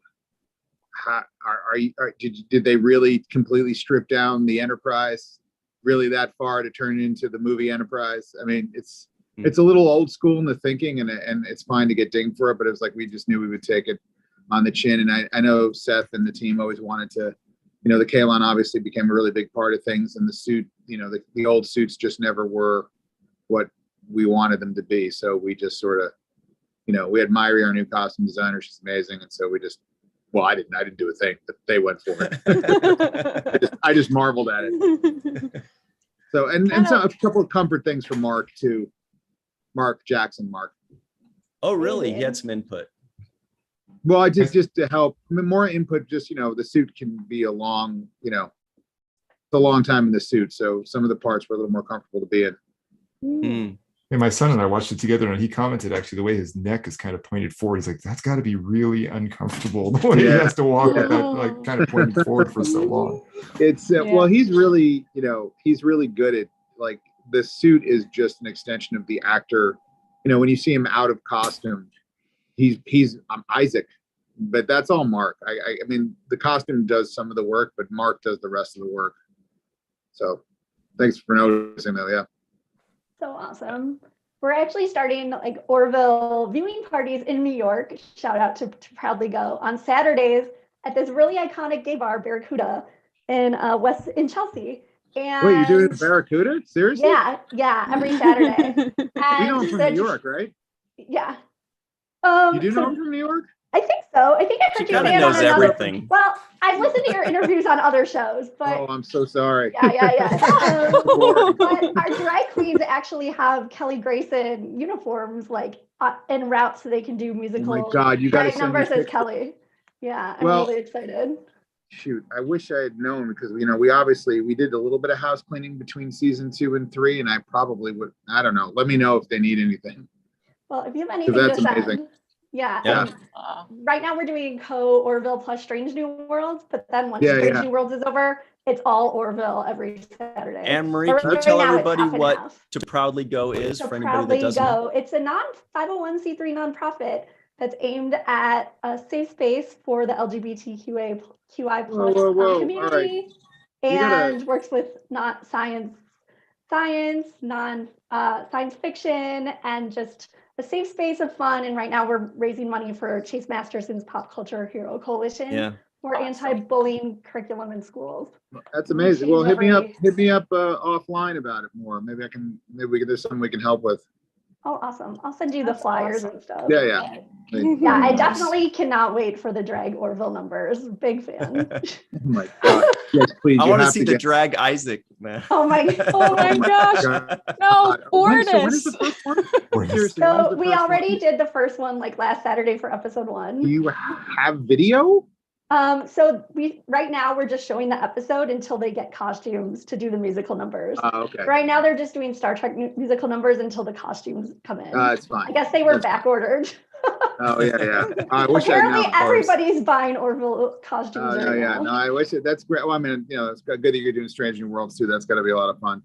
did they really completely strip down the Enterprise really that far to turn it into the movie Enterprise? I mean, it's a little old school in the thinking, and it's fine to get dinged for it, but it was like we just knew we would take it on the chin. And I know Seth and the team always wanted to, you know, the Kalon obviously became a really big part of things, and the suit, you know, the old suits just never were what we wanted them to be. So we just sort of, you know, we had Myri, our new costume designer. She's amazing, and so we just, well, I didn't do a thing, but they went for it. I just marveled at it. So and so a couple of comfort things for Mark too. Mark Jackson. Oh, really? He had some input. Well, I just to help. I mean, more input. Just, you know, the suit can be a long, you know, it's a long time in the suit, so some of the parts were a little more comfortable to be in. And my son and I watched it together, and he commented actually the way his neck is kind of pointed forward. He's like, that's got to be really uncomfortable the way he has to walk with that, like, kind of pointing forward for so long. It's well, he's really, you know, he's really good at, like, the suit is just an extension of the actor. You know, when you see him out of costume, he's Isaac, but that's all Mark. I mean, the costume does some of the work, but Mark does the rest of the work. So thanks for noticing that. Yeah. So awesome. We're actually starting like Orville viewing parties in New York. Shout out to Proudly Go on Saturdays at this really iconic gay bar, Barracuda, in Chelsea. And wait, you're doing it at Barracuda? Seriously? Yeah, every Saturday. You know him from New York, right? Yeah. You do know him from New York? I think so. I think I heard you say it on another. Everything. Well, I've listened to your interviews on other shows, but oh, I'm so sorry. Yeah. But our drag queens actually have Kelly Grayson uniforms, like en route, so they can do musical. Oh my God, you got to send numbers as Kelly. Yeah, I'm really excited. Shoot, I wish I had known, because, you know, we did a little bit of house cleaning between season 2 and 3, and I probably would. I don't know. Let me know if they need anything. Well, if you have anything that's to amazing. send. Yeah. Right now we're doing Orville plus Strange New Worlds, but then once Strange New Worlds is over, it's all Orville every Saturday. Anne-Marie, can you tell everybody what To Proudly Go is for anybody that doesn't know? It's a 501c3 nonprofit that's aimed at a safe space for the LGBTQI plus community, and works with not science, science fiction, and just a safe space of fun. And right now we're raising money for Chase Masterson's Pop Culture Hero Coalition for anti-bullying curriculum in schools. That's amazing. Well, hit me up offline about it more. Maybe there's something we can help with. Oh, awesome. I'll send you the flyers and stuff. Yeah. Yeah, I definitely cannot wait for the drag Orville numbers. Big fan. Oh my God. Yes, please. I want to see the drag Isaac, man. Oh my gosh. No, Fortis. So when is the first one? Seriously, so we already did the first one like last Saturday for episode 1. Do you have video? So right now we're just showing the episode until they get costumes to do the musical numbers. Okay. Right now they're just doing Star Trek musical numbers until the costumes come in. It's fine. I guess they were back ordered. Oh yeah. I wish apparently everybody's buying Orville costumes. No, I wish it. That's great. Well, I mean, you know, it's good that you're doing Strange New Worlds too. That's got to be a lot of fun.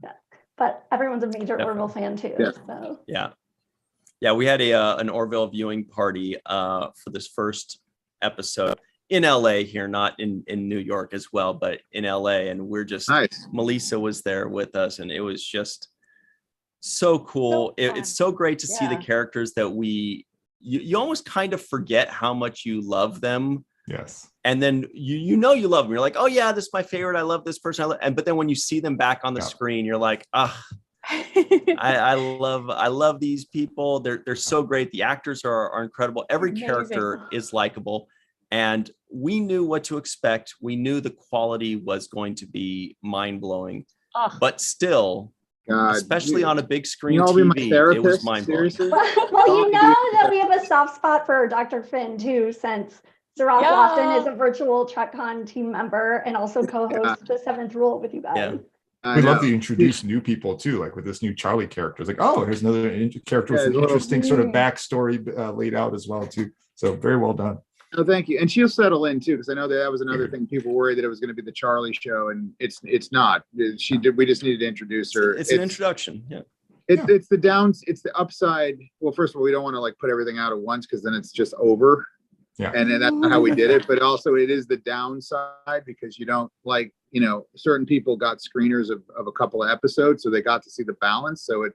Yeah, but everyone's a major Orville fan too. Yeah. So. Yeah. We had an Orville viewing party for this first episode in LA here, not in New York as well, but in LA, and we're just nice. Melissa was there with us, and it was just so cool. It's so great to see the characters that you almost kind of forget how much you love them. Yes. and then you know you love them. You're like, oh yeah, this is my favorite. I love this person. But then when you see them back on the screen, you're like, ah. I love these people. They're so great. The actors are incredible. Every Amazing. character is likable, and we knew what to expect. We knew the quality was going to be mind-blowing, but still, God, especially on a big screen all be my TV, therapist? it was mind-blowing. Seriously? Well, you know that we have a soft spot for Dr. Finn too, since Zaraz Lawson is a virtual TrekCon team member and also co-hosts the Seventh Rule with you guys. Yeah. We love to introduce new people too, like with this new Charlie character. It's like, oh, here's another character with an interesting sort of backstory laid out as well too. So very well done. Oh, thank you. And she'll settle in too, because I know that was another thing. People worried that it was going to be the Charlie show, and it's not. She did. We just needed to introduce her. It's an introduction. Yeah. It's the downs. It's the upside. Well, first of all, we don't want to like put everything out at once, because then it's just over. Yeah. And then that's not how we did it. But also, it is the downside, because you don't like, certain people got screeners of a couple of episodes, so they got to see the balance. So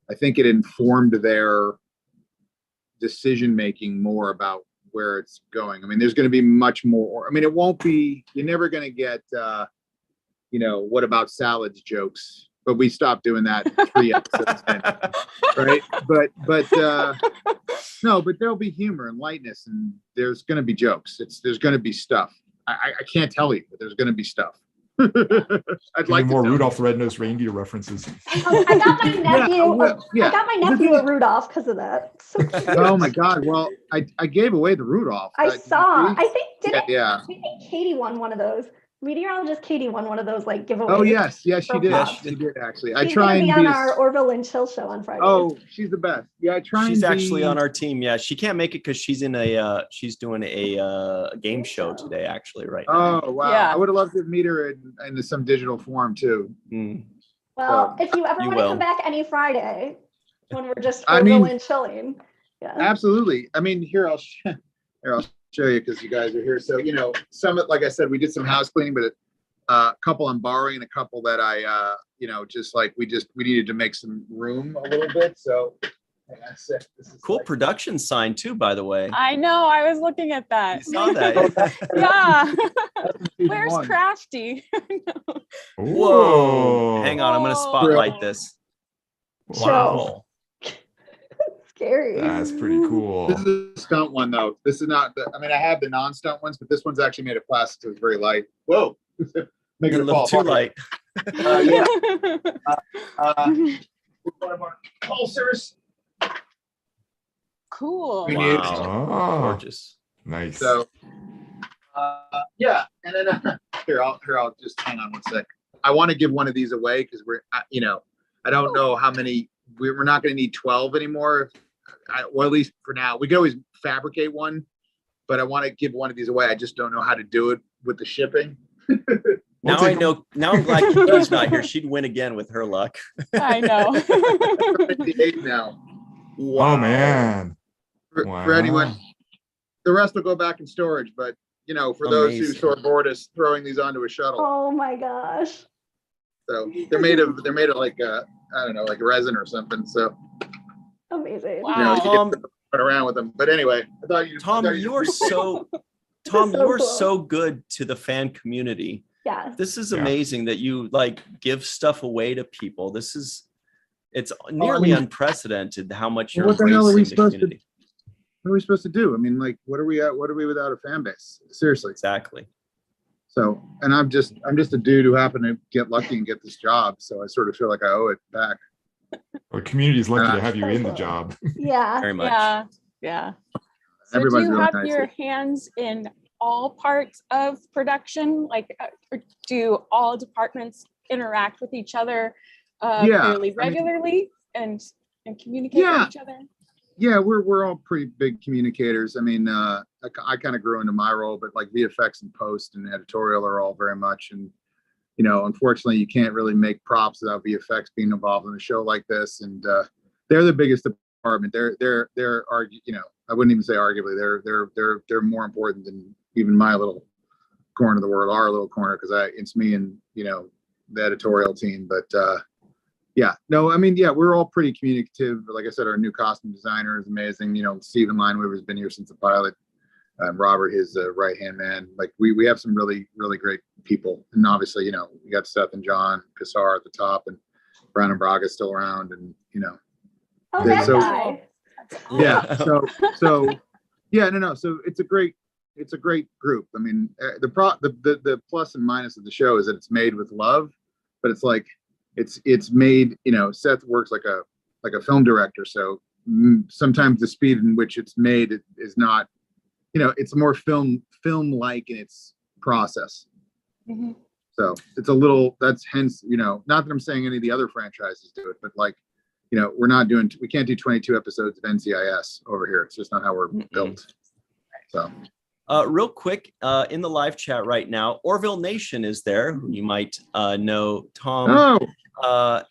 I think it informed their decision making more about where it's going. I mean, there's going to be much more. I mean, it won't be. You're never going to get, what about salads jokes. But we stopped doing that 3 episodes in, right? But no, but there'll be humor and lightness, and there's going to be jokes. There's going to be stuff. I can't tell you, but there's going to be stuff. I'd like more Rudolph the Red-Nosed Reindeer references. I got my nephew. I got my nephew a Rudolph because of that. So oh my God! Well, I gave away the Rudolph. I saw. I think yeah. I think Katie won one of those. Meteorologist Katie won one of those like giveaways. Oh yes, she did. Props. She did actually. She's gonna be on our Orville and Chill show on Friday. Oh, she's the best. Yeah, I try. She's actually on our team. Yeah, she can't make it because she's in she's doing a game show today. Actually, right now. Oh wow! Yeah. I would have loved to meet her in some digital form too. Well, if you ever want to come back any Friday when we're just Orville and chilling. Yeah. Absolutely. I mean, here I'll show you, because you guys are here. So some, like I said, we did some house cleaning, but a couple I'm borrowing, and a couple that I just like we needed to make some room a little bit. So this is cool production sign too, by the way. I know. I was looking at that. You saw that. Yeah. Where's Crafty? Whoa. Hang on, I'm gonna spotlight this. Wow. Scary. That's pretty cool. This is a stunt one though. This is not I have the non-stunt ones, but this one's actually made of plastic, so it's very light. Whoa. Make it a little too light. Yeah. One of our pulsers. Cool. Wow. Gorgeous. Nice. So yeah, and then here I'll just hang on one sec. I want to give one of these away, because we're I don't know how many. We're not going to need 12 anymore. Well, at least for now. We could always fabricate one, but I want to give one of these away. I just don't know how to do it with the shipping. Now I know. Now I'm glad Kiki's not here. She'd win again with her luck. I know. 58 now. Wow. Oh man. For anyone, the rest will go back in storage. But for those who sort of bored us throwing these onto a shuttle. Oh my gosh. So they're made of like I don't know, like resin or something. So amazing. Wow. You can run around with them. But anyway, I thought you. Tom, you're so so good to the fan community. Yeah. This is amazing that you like give stuff away to people. It's nearly unprecedented how much you're what the hell are we embracing the community. What are we supposed to do? I mean, like, what are we without a fan base? Seriously. Exactly. So, and I'm just a dude who happened to get lucky and get this job. So I sort of feel like I owe it back. Well, the community is lucky to have you in the job. Yeah. Very much. Yeah. So Everybody's do you really have nice. your hands in all parts of production? Like, or do all departments interact with each other fairly regularly and communicate with each other? Yeah, we're all pretty big communicators. I mean, I kind of grew into my role, but like VFX and post and editorial are all very much. And unfortunately, you can't really make props without VFX being involved in a show like this. And they're the biggest department. They're I wouldn't even say arguably. They're more important than even my little corner of the world, our little corner, because it's me and the editorial team. But we're all pretty communicative. Like I said, our new costume designer is amazing. Stephen Lineweaver has been here since the pilot. Robert, his right hand man. Like we have some really great people, and obviously you got Seth and John Kassar at the top, and Brandon Braga's still around, and Oh, that guy. Yeah. So yeah, no. So it's a great group. I mean, the plus and minus of the show is that it's made with love, but it's like it's made. Seth works like a film director, so sometimes the speed in which it's made is not. It's more film-like in its process. Mm-hmm. So it's a little. That's hence. Not that I'm saying any of the other franchises do it, but like. We can't do 22 episodes of NCIS over here. It's just not how we're built. So, real quick, in the live chat right now, Orville Nation is there, who you might know, Tom.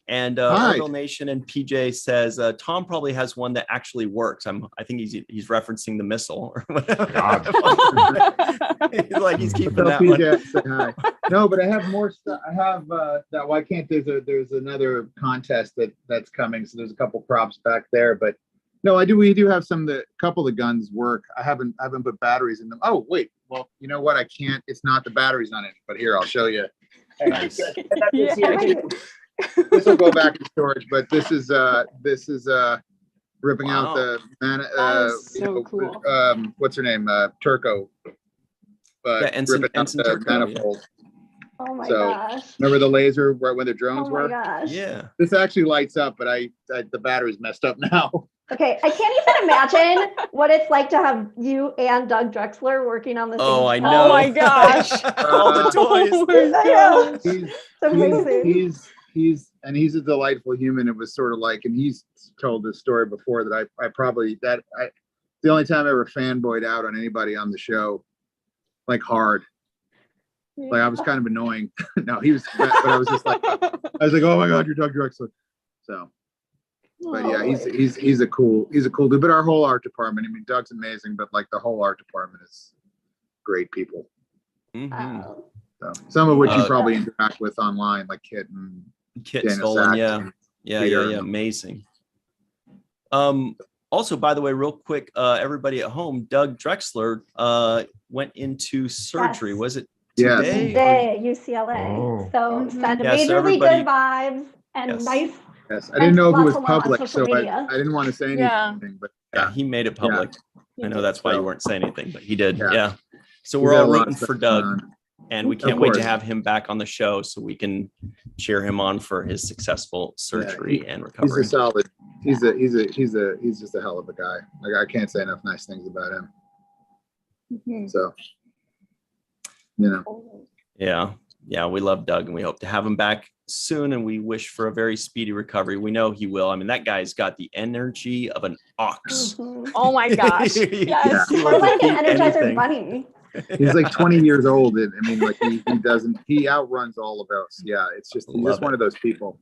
And Orville Nation and PJ says Tom probably has one that actually works. I think he's referencing the missile or whatever. He's keeping that PJ, one. Say hi. No, but I have more stuff. I have that. Why can't there's another contest that's coming? So there's a couple props back there, but no, we do have couple of guns work. I haven't put batteries in them. Oh wait, well you know what? I can't. It's not the batteries on it. But here I'll show you. Nice. This will go back in storage, but this is ripping out the cool. What's her name? Turco. Ensign, ripping out Ensign the Turco, manifold. Oh my So, gosh. Remember the laser when the drones Oh my were? gosh. Yeah. This actually lights up, but the battery's messed up now. Okay, I can't even imagine what it's like to have you and Doug Drexler working on the same Oh, I show. know. Oh my gosh. All the toys. Oh my gosh. It's amazing. He's a delightful human. It was sort of like, and he's told this story before that the only time I ever fanboyed out on anybody on the show, like hard. Like I was kind of annoying. No, he was, but I was just like, oh my God, you're Doug Drexler. So, but yeah, he's a cool dude. But our whole art department, I mean, Doug's amazing, but like the whole art department is great people. Mm-hmm. So, some of which you probably interact with online, like Kit Stolen, yeah, amazing. Also, by the way, real quick, everybody at home, Doug Drexler went into surgery. Yes. Was it today? Today, UCLA. Oh. So send Yeah, so majorly good vibes and nice. Yes, I didn't know if it was lots of love on public, so social media. I didn't want to say anything. But Yeah, he made it public. I know that's why you weren't saying anything, but he did. Yeah. So He's we're got all a lot rooting of stuff for Doug, going on. and we can't wait to have him back on the show so we can cheer him on for his successful surgery and recovery. He's a solid. He's just a hell of a guy. Like I can't say enough nice things about him. Mm-hmm. So, Yeah, we love Doug, and we hope to have him back soon, and we wish for a very speedy recovery. We know he will. I mean, that guy's got the energy of an ox. Mhm. Oh my gosh. Yes. Or like an Energizer Bunny. he's like 20 years old. And I mean, like he outruns all of us. Yeah, he's just one of those people.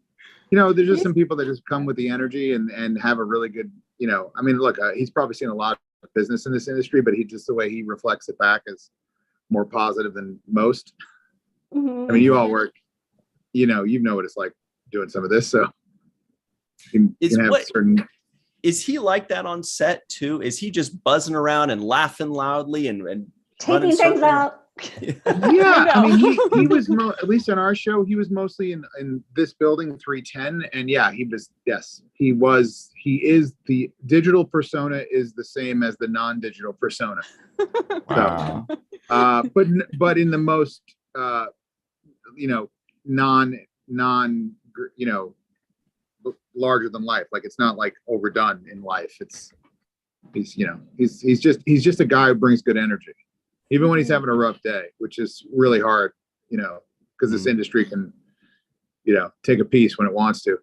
There's just some people that just come with the energy and have a really good, I mean, look, he's probably seen a lot of business in this industry, but the way he reflects it back is more positive than most. Mm-hmm. I mean, you all work, you know what it's like doing some of this. So is he like that on set too? Is he just buzzing around and laughing loudly and taking things out? Yeah, I mean, he was at least on our show. He was mostly in this building 310, and yeah, he is the digital persona is the same as the non-digital persona. Wow. So, but in the most non larger than life. Like it's not like overdone in life. He's just a guy who brings good energy. Even when he's having a rough day, which is really hard, because this industry can, take a piece when it wants to.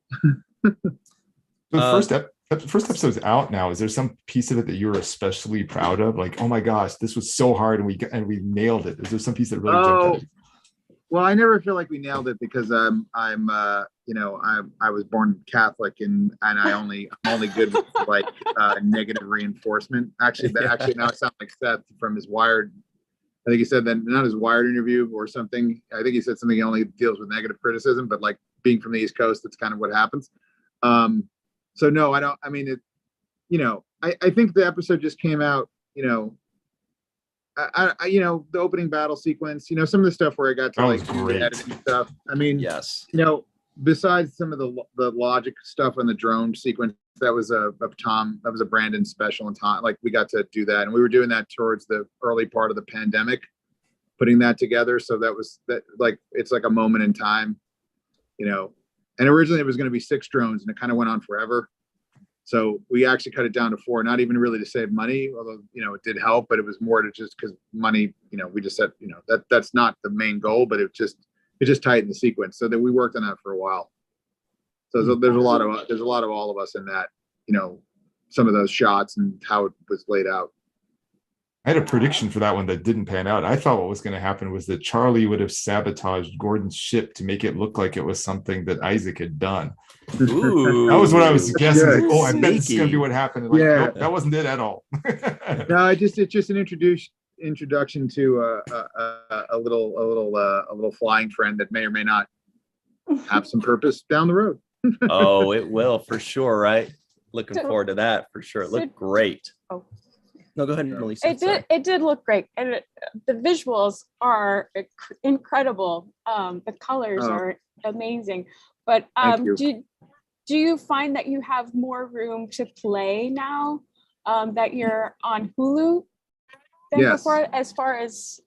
The first episode's out now. Is there some piece of it that you're especially proud of? Like, oh my gosh, this was so hard and we nailed it. Is there some piece that really jumped out? Well, I never feel like we nailed it because I was born Catholic and I'm only good with like negative reinforcement. Actually now I sound like Seth from his Wired. I think he said that, not his Wired interview or something. I think he said something, he only deals with negative criticism, but like being from the East Coast, that's kind of what happens. So no, I don't. I mean, I think the episode just came out, the opening battle sequence, some of the stuff where I got to was great. editing stuff. I mean, Yes. Besides some of the logic stuff on the drone sequence, that was a Brandon special, and Tom, like, we got to do that, and we were doing that towards the early part of the pandemic, putting that together. So it's like a moment in time, and originally it was going to be 6 drones, and it kind of went on forever. So we actually cut it down to 4, not even really to save money, although, it did help, but it was more to just because money, we just said, that's not the main goal, but it just tightened the sequence. So that we worked on that for a while. So there's a lot of all of us in that, some of those shots and how it was laid out. I had a prediction for that one that didn't pan out. I thought what was going to happen was that Charlie would have sabotaged Gordon's ship to make it look like it was something that Isaac had done. Ooh, that was what I was guessing. Good. Like, I bet this is going to be what happened. And nope, that wasn't it at all. No, it's just an introduction to a little flying friend that may or may not have some purpose down the road. Oh, it will for sure, right? Looking forward to that for sure. It looked great. Oh. No, go ahead, Melissa. It did look great, and the visuals are incredible. The colors are amazing. But do you find that you have more room to play now that you're on Hulu than before, as far as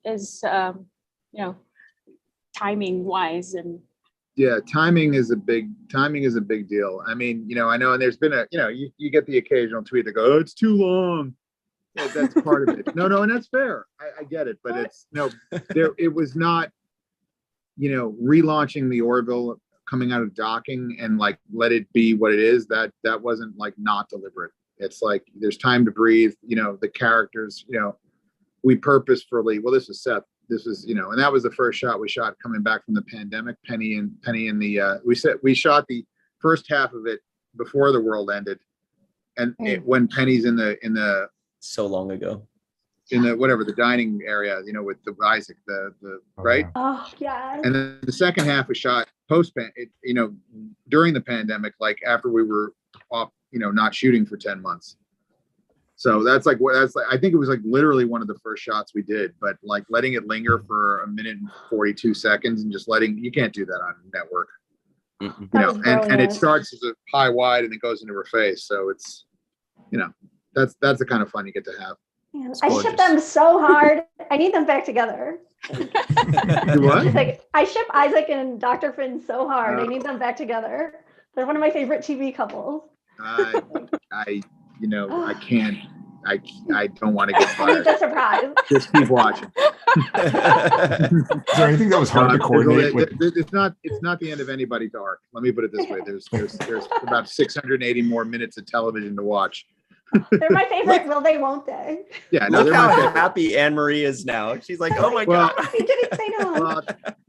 timing wise? And yeah, timing is a big deal. I mean, I know, and there's been you get the occasional tweet that goes, "Oh, it's too long." Yeah, that's part of it. No, and that's fair. I get it, but it's it was not, relaunching the Orville, coming out of docking and like let it be what it is. That wasn't like not deliberate. It's like there's time to breathe. The characters. We purposefully. Well, this was Seth. This was and that was the first shot we shot coming back from the pandemic. Penny and the we shot the first half of it before the world ended, and when Penny's in the so long ago in the dining area, with the Isaac, the right. Oh yeah. And then the second half was shot during the pandemic, like after we were off, not shooting for 10 months. So that's like I think it was like literally one of the first shots we did, but like letting it linger for 1 minute and 42 seconds and just you can't do that on network. And it starts as a high wide and it goes into her face. So it's, that's the kind of fun you get to have. Yeah, I ship them so hard. I need them back together. What? Like, I ship Isaac and Dr. Finn so hard. I need them back together. They're one of my favorite TV couples. I can't. I don't want to get fired. It's a surprise. Just keep watching. Is there anything that was hard to coordinate with? It's not the end of anybody's arc. Let me put it this way: there's about 680 more minutes of television to watch. They're my favorite. Will they? Won't they? Yeah, no, look they're how my favorite. happy Anne Marie is now. She's like, "Oh my god!" He didn't say no. Well,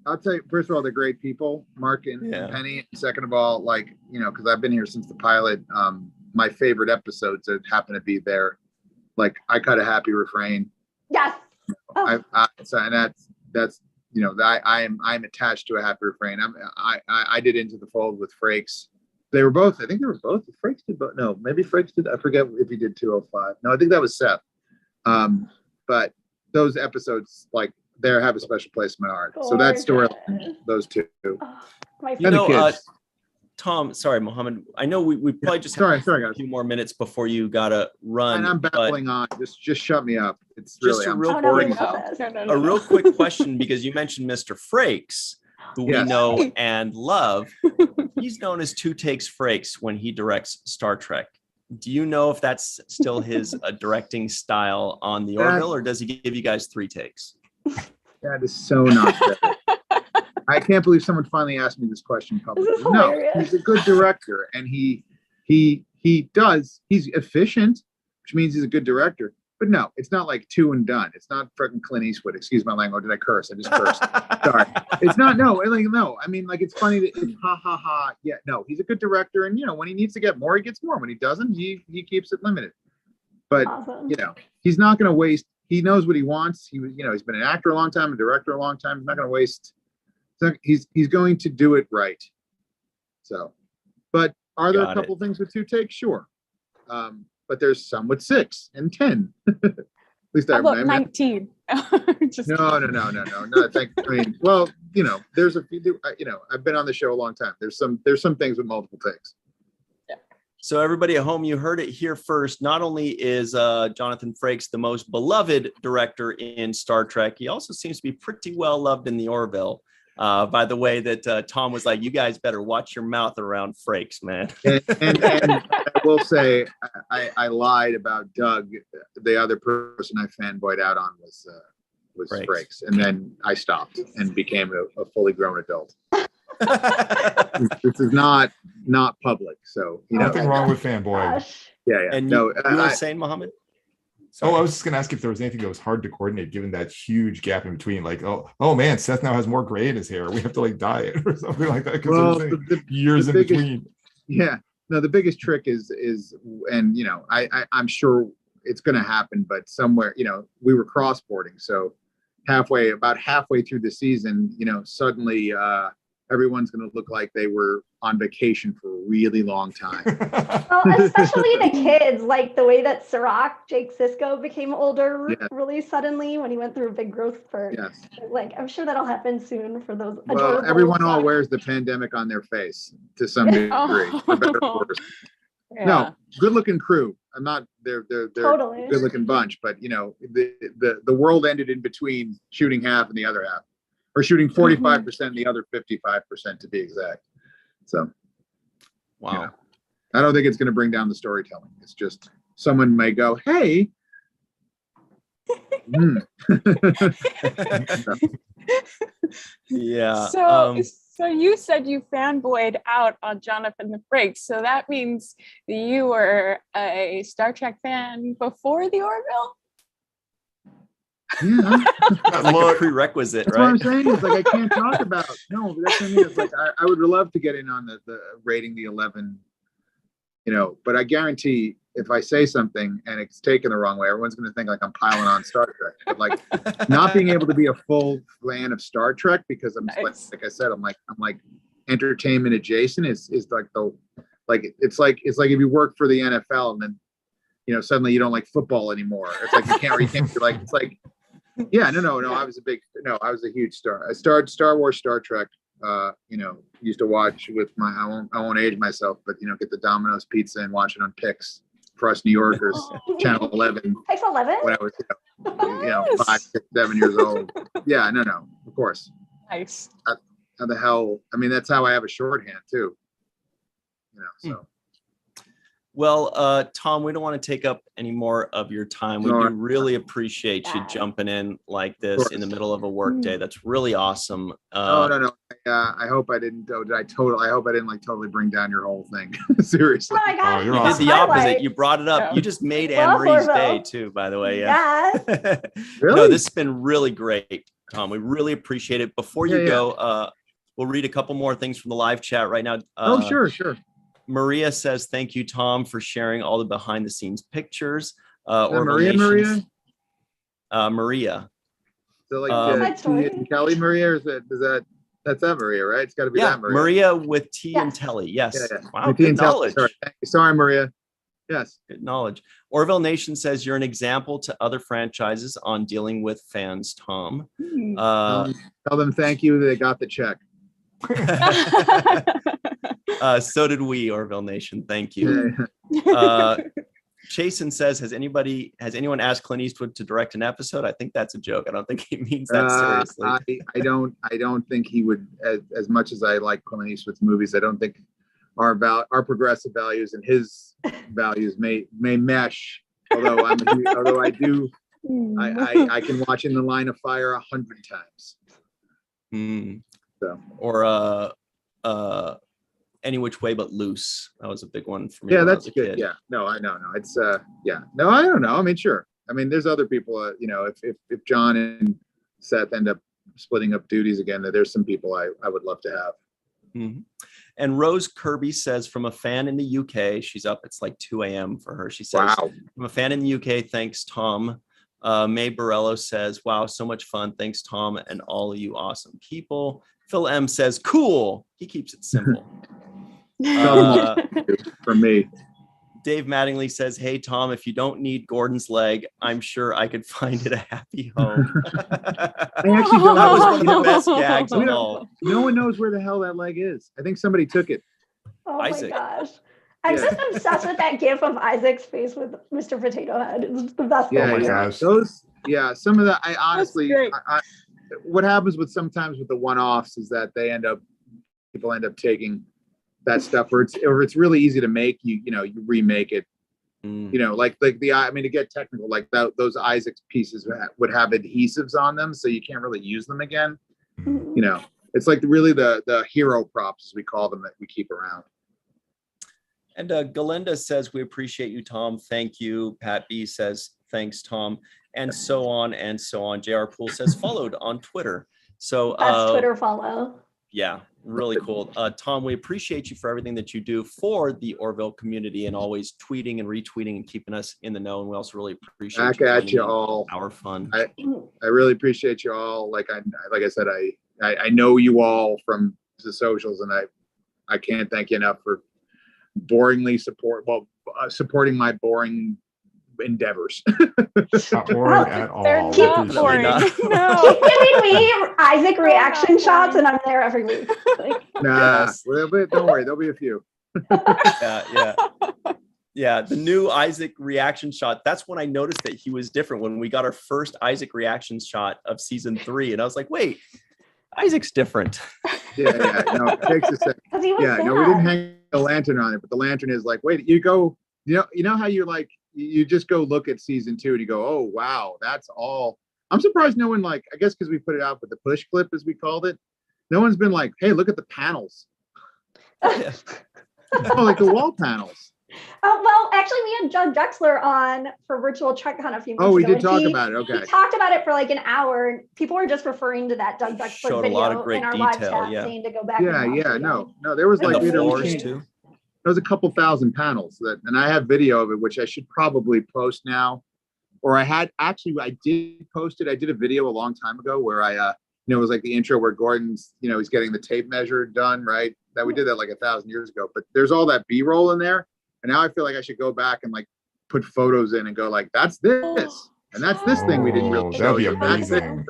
I'll tell you. First of all, they're great people, Mark and Penny. Second of all, because I've been here since the pilot. My favorite episodes that happen to be there. Like, I cut a happy refrain. Yes. Oh. And that's I'm attached to a happy refrain. I did Into the Fold with Frakes. I think they were both. Frakes did both. No, maybe Frakes did. I forget if he did 205. No, I think that was Seth. But those episodes, like, have a special place in my heart. So that story, those two. Oh, my favorite. Tom, sorry, Mohammed. I know we probably just have a few more minutes before you gotta run. And I'm babbling on. Just shut me up. It's really a real quick question, because you mentioned Mr. Frakes, who we know and love. He's known as Two Takes Frakes when he directs Star Trek. Do you know if that's still his directing style on the Orville, or does he give you guys 3 takes? That is so not fair. I can't believe someone finally asked me this question publicly. No, he's a good director, and he's efficient, which means he's a good director. But no, it's not like 2 and done. It's not freaking Clint Eastwood. Excuse my language. Did I curse? I just cursed. Sorry. It's not. No. No. I mean, like, it's funny that it's ha ha ha. Yeah. No, he's a good director, and when he needs to get more, he gets more. When he doesn't, he keeps it limited. But he's not going to waste. He knows what he wants. He was, he's been an actor a long time, a director a long time. He's not going to waste. He's going to do it right. So, but are there a couple things with 2 takes? Sure. But there's some with 6 and 10. At least I remember. 19. Just No. I mean, well, there's a few. I've been on the show a long time. There's some things with multiple takes. So everybody at home, you heard it here first. Not only is Jonathan Frakes the most beloved director in Star Trek, he also seems to be pretty well loved in the Orville. By the way that Tom was like, you guys better watch your mouth around Frakes, man. And I will say, I lied about Doug. The other person I fanboyed out on was Frakes. And then I stopped and became a fully grown adult. This is not public, so nothing wrong with fanboy. Yeah. And you were saying, Mohammed? Sorry. I was just gonna ask if there was anything that was hard to coordinate, given that huge gap in between. Like, oh man, Seth now has more gray in his hair. We have to like dye it or something like that because there's years in between. Yeah, no, the biggest trick is, and I'm sure it's gonna happen, but somewhere, we were cross-boarding, so about halfway through the season, suddenly everyone's going to look like they were on vacation for a really long time. Well, especially the kids, like the way that Jake Sisko became older really suddenly when he went through a big growth spurt. Yes. Like, I'm sure that'll happen soon for those. Well, everyone all wears the pandemic on their face to some degree. For better or worse. Yeah. No, good-looking crew. I'm not. They're totally a good-looking bunch, but the world ended in between shooting half and the other half. Or shooting 45% and the other 55% to be exact. So, wow. I don't think it's going to bring down the storytelling. It's just someone may go, hey. Yeah. So you said you fanboyed out on Jonathan the Frakes. So that means you were a Star Trek fan before the Orville? Yeah, like a prerequisite, that's right? What I'm saying is like I can't talk about. No, that's what I mean. It's like I would love to get in on the rating the 11, but I guarantee if I say something and it's taken the wrong way, everyone's going to think like I'm piling on Star Trek. But like not being able to be a full fan of Star Trek because I'm like I said, I'm like entertainment adjacent is like it's like if you work for the NFL and then suddenly you don't like football anymore. It's like you can't you're like it's like. Yeah, no. I was a huge star. I started Star Wars, Star Trek. Used to watch with I won't age myself, but get the Domino's pizza and watch it on Pix for us New Yorkers, Channel 11. Pix 11. When I was 5, 6, 7 years old. Yeah, no, of course. Nice. How the hell? I mean, that's how I have a shorthand too. So. Well, Tom, we don't want to take up any more of your time. We do really appreciate you jumping in like this in the middle of a work day. That's really awesome. No. I hope I didn't. I hope I didn't like totally bring down your whole thing. Seriously. Oh my God. You did the opposite. You brought it up. You just made Anne-Marie's day too, by the way. Yeah. Really? No, this has been really great, Tom. We really appreciate it. Before you go, we'll read a couple more things from the live chat right now. Sure. Maria says, thank you, Tom, for sharing all the behind the scenes pictures. Maria? Maria. So like Kelly Maria, or that's that Maria, right? It's got to be that Maria. Maria with T and Telly. Yes. Yeah. Wow, good knowledge. Sorry, Maria. Yes. Good knowledge. Orville Nation says you're an example to other franchises on dealing with fans, Tom. Tell them thank you. They got the check. So did we, Orville Nation. Thank you. Chasen says, has anyone asked Clint Eastwood to direct an episode? I think that's a joke. I don't think he means that seriously. I don't think he would, as much as I like Clint Eastwood's movies, I don't think our progressive values and his values may mesh. Although I do, I can watch In the Line of Fire 100 times. So. Or Any Which Way But Loose. That was a big one for me. Yeah, that's good. Kid. Yeah, no, I know. It's no, I don't know. I mean, sure. I mean, there's other people. If John and Seth end up splitting up duties again, there's some people I would love to have. Mm-hmm. And Rose Kirby says, from a fan in the UK, she's up. It's like 2 a.m. for her. She says, wow. From a fan in the UK, thanks, Tom. May Borello says, wow, so much fun. Thanks, Tom, and all of you awesome people. Phil M says, cool. He keeps it simple. For me. Dave Mattingly says, "Hey Tom, if you don't need Gordon's leg, I'm sure I could find it a happy home." I actually don't That was know. one of the best gags of all. No one knows where the hell that leg is. I think somebody took it. Oh Isaac. my gosh. I'm Yeah. just obsessed with that gif of Isaac's face with Mr. Potato Head. It's the best Yeah, Oh my thing. gosh. Some of the, I honestly, great. what happens sometimes with the one-offs is that people end up taking that stuff, or it's really easy to make, you remake it, like to get technical, like those Isaac's pieces would have adhesives on them, so you can't really use them again. Mhm. It's like really the hero props, as we call them, that we keep around. And Galinda says, "We appreciate you, Tom. Thank you." Pat B says, "Thanks, Tom," and so on and so on. JR Poole says, "Followed on Twitter." So Best Twitter follow. yeah, really cool. Tom, we appreciate you for everything that you do for the Orville community and always tweeting and retweeting and keeping us in the know. And we also really appreciate Back you at joining you in all. our fun. I really appreciate you all. Like I said, I know you all from the socials, and I can't thank you enough for supporting my boring endeavors. Not boring at all. They're We not appreciate boring. it. No. Keep giving me Isaac reaction not shots, boring. and I'm there every week. Like, Nah, Yes. don't worry, there'll be a few. Yeah. The new Isaac reaction shot. That's when I noticed that he was different when we got our first Isaac reaction shot of season 3. And I was like, wait, Isaac's different. Yeah. No, it takes a second. 'cause he was Yeah, sad. no, we didn't hang a lantern on it, but the lantern is like, wait, you know how you're like, you just go look at season 2 and you go, oh wow, that's all. I'm surprised no one, I guess because we put it out with the push clip, as we called it, no one's been like, hey, look at the panels. Yeah. Oh, like the wall panels. Well, actually, we had John Drexler on for Virtual TrekCon a few months Oh, we ago, did talk and about it. Okay. He talked about it for like an hour, and people were just referring to that Doug Drexler Showed a video lot of great in our live detail, chat, yeah. saying to go back. and watch it No, again. there was And like, the there floors too. was a couple thousand panels and I have video of it, which I should probably post now. Or I did post it. I did a video a long time ago where it was like the intro where Gordon's, he's getting the tape measure done, right? That we did that like 1,000 years ago, but there's all that B-roll in there. And now I feel like I should go back and like put photos in and go like, that's this. And that's this thing we didn't really show That'd be you. That's it. amazing.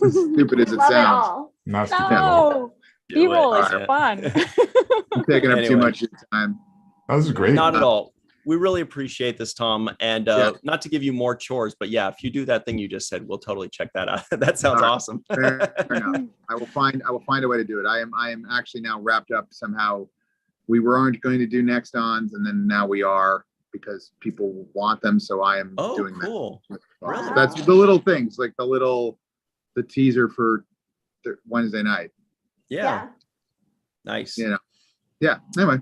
As stupid as it Love it sounds. all. Not stupid. No. Do B-roll it. is Alright. fun. I'm taking up too Anyway. much of your time. That was great. Not at all. We really appreciate this, Tom. And Yeah. not to give you more chores, but yeah, if you do that thing you just said, we'll totally check that out. That sounds All right. awesome. Fair enough. I will find a way to do it. I am actually now wrapped up somehow. We weren't going to do next ons, and then now we are because people want them. So I am Oh, doing cool. that. Really? So that's the little things, like the teaser for Wednesday night. Yeah. Nice. Yeah. Anyway,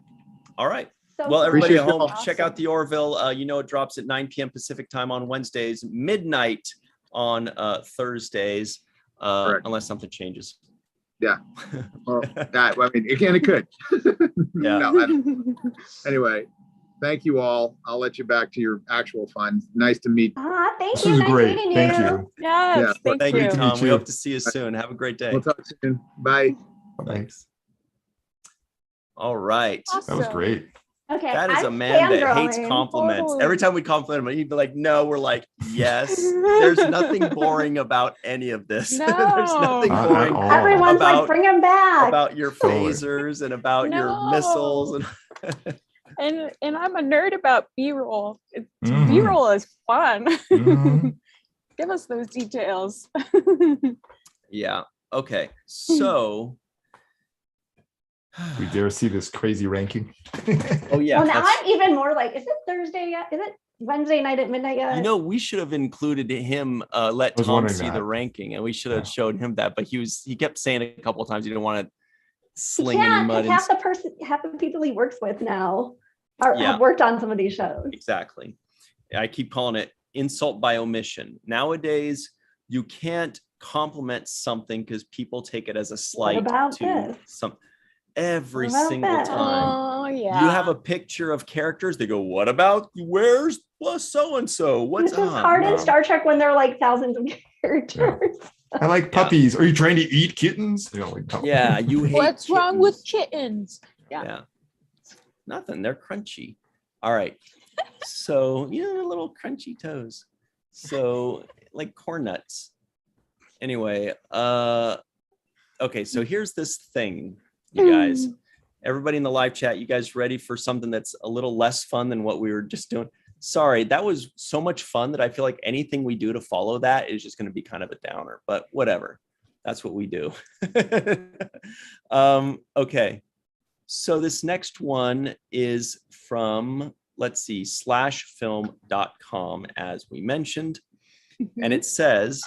All right. So Well, everybody at Appreciate home, y'all. check out the Orville. It drops at 9 p.m. Pacific time on Wednesdays, midnight on Thursdays, Correct. unless something changes. well, again, it could. Yeah. No, anyway, thank you all. I'll let you back to your actual fun. Nice to meet. Thank This you. was Nice great. meeting Thank you. you. Yes, Yeah. thank Thank you. you, to Tom. meet We you. hope to see you soon. Have a great day. We'll talk soon. Bye. Bye-bye. Thanks. All right. That was Awesome. great. Okay. That is I'm a man that hates fangirling. compliments. Totally. Every time we compliment him, he'd be like, no, we're like, yes. There's nothing boring about any of this. There's nothing No. Not at boring all. Everyone's like, about- bring him back. about your Totally. phasers and about your No. missiles. And And I'm a nerd about B-roll. Mhm. B-roll is fun. Mhm. Give us those details. yeah. Okay. So. We dare see this crazy ranking. Oh yeah. well, now that's- I'm even more like, is it Thursday yet? Is it Wednesday night at midnight yet? we should have included him, let was Tom wondering see the that. ranking, and we should have Yeah. showed him that. But he kept saying it a couple of times. He didn't want to sling yeah, any mud. because half the people he works with now Yeah. have worked on some of these shows. Exactly. I keep calling it insult by omission. Nowadays, you can't compliment something because people take it as a slight about to this? some every What about single that? time. Oh yeah. You have a picture of characters, they go, what about where's so and so? What's This is up? hard in no. Star Trek when there are like thousands of characters. I like puppies. Are you trying to eat kittens? Like, no. Yeah, you hate What's wrong with kittens. kittens? Yeah. Nothing. They're crunchy. All right. So, little crunchy toes. So like corn nuts. Anyway, okay, so here's this thing, you guys. Everybody in the live chat, you guys ready for something that's a little less fun than what we were just doing? Sorry, that was so much fun that I feel like anything we do to follow that is just going to be kind of a downer, but whatever. That's what we do. Okay. So this next one is from, let's see, /film.com, as we mentioned. And it says,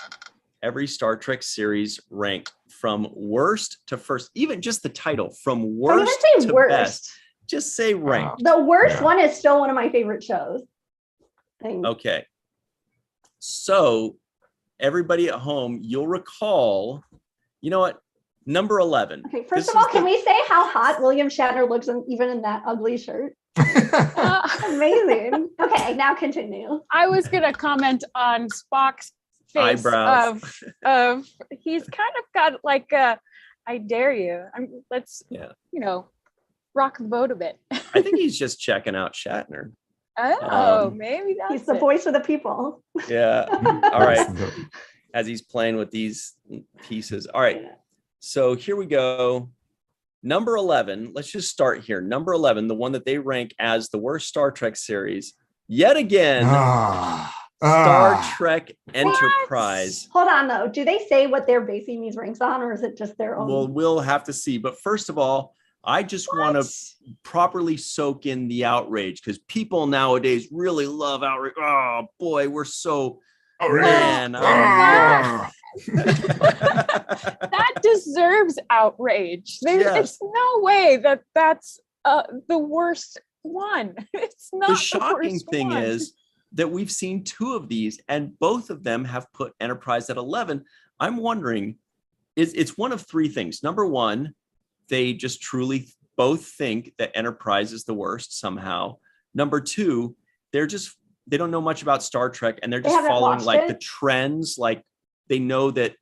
every Star Trek series ranked from worst to first, even just the title, from worst to best. Just say ranked. The worst one is still one of my favorite shows. Okay. So everybody at home, you'll recall, you know what? Number 11. Okay, first of all, can we say how hot William Shatner looks even in that ugly shirt? Amazing. Okay, now continue. I was gonna comment on Spock's face eyebrows. of he's kind of got like a I dare you. Let's rock the boat a bit. I think he's just checking out Shatner. Maybe that's he's the voice of the people. Yeah. All right. As he's playing with these pieces. All right. So here we go. Number 11. Let's just start here. Number 11, the one that they rank as the worst Star Trek series. Yet again, Star Trek Enterprise. Hold on, though. Do they say what they're basing these ranks on, or is it just their own? Well, we'll have to see. But first of all, I just want to properly soak in the outrage, because people nowadays really love outrage. Oh, boy, we're so... That deserves outrage. It's no way that's the worst one. It's not. The shocking thing is that we've seen two of these, and both of them have put Enterprise at 11. I'm wondering, it's one of three things. Number one, they just truly both think that Enterprise is the worst somehow. Number two, they don't know much about Star Trek, and they're just following like the trends. Like they know that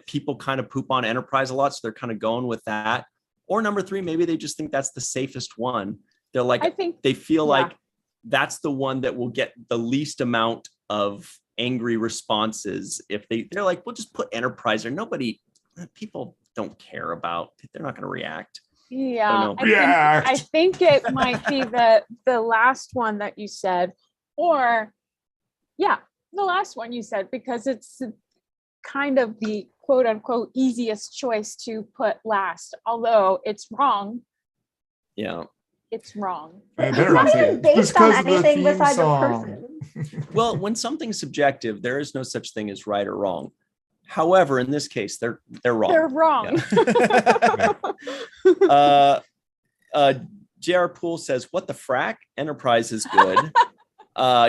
people kind of poop on Enterprise a lot, so they're kind of going with that. Or number three, maybe they just think that's the safest one. They're like, they feel like that's the one that will get the least amount of angry responses. If they're like, we'll just put Enterprise there. People don't care about. They're not going to react. Yeah, I think it might be the last one that you said. Or, the last one you said, because it's kind of the quote unquote easiest choice to put last, although it's wrong. Yeah. It's wrong. It's not even based on anything besides the person. Well, when something's subjective, there is no such thing as right or wrong. However, in this case, they're wrong. They're wrong. Yeah. J.R. Poole says, what the frack? Enterprise is good.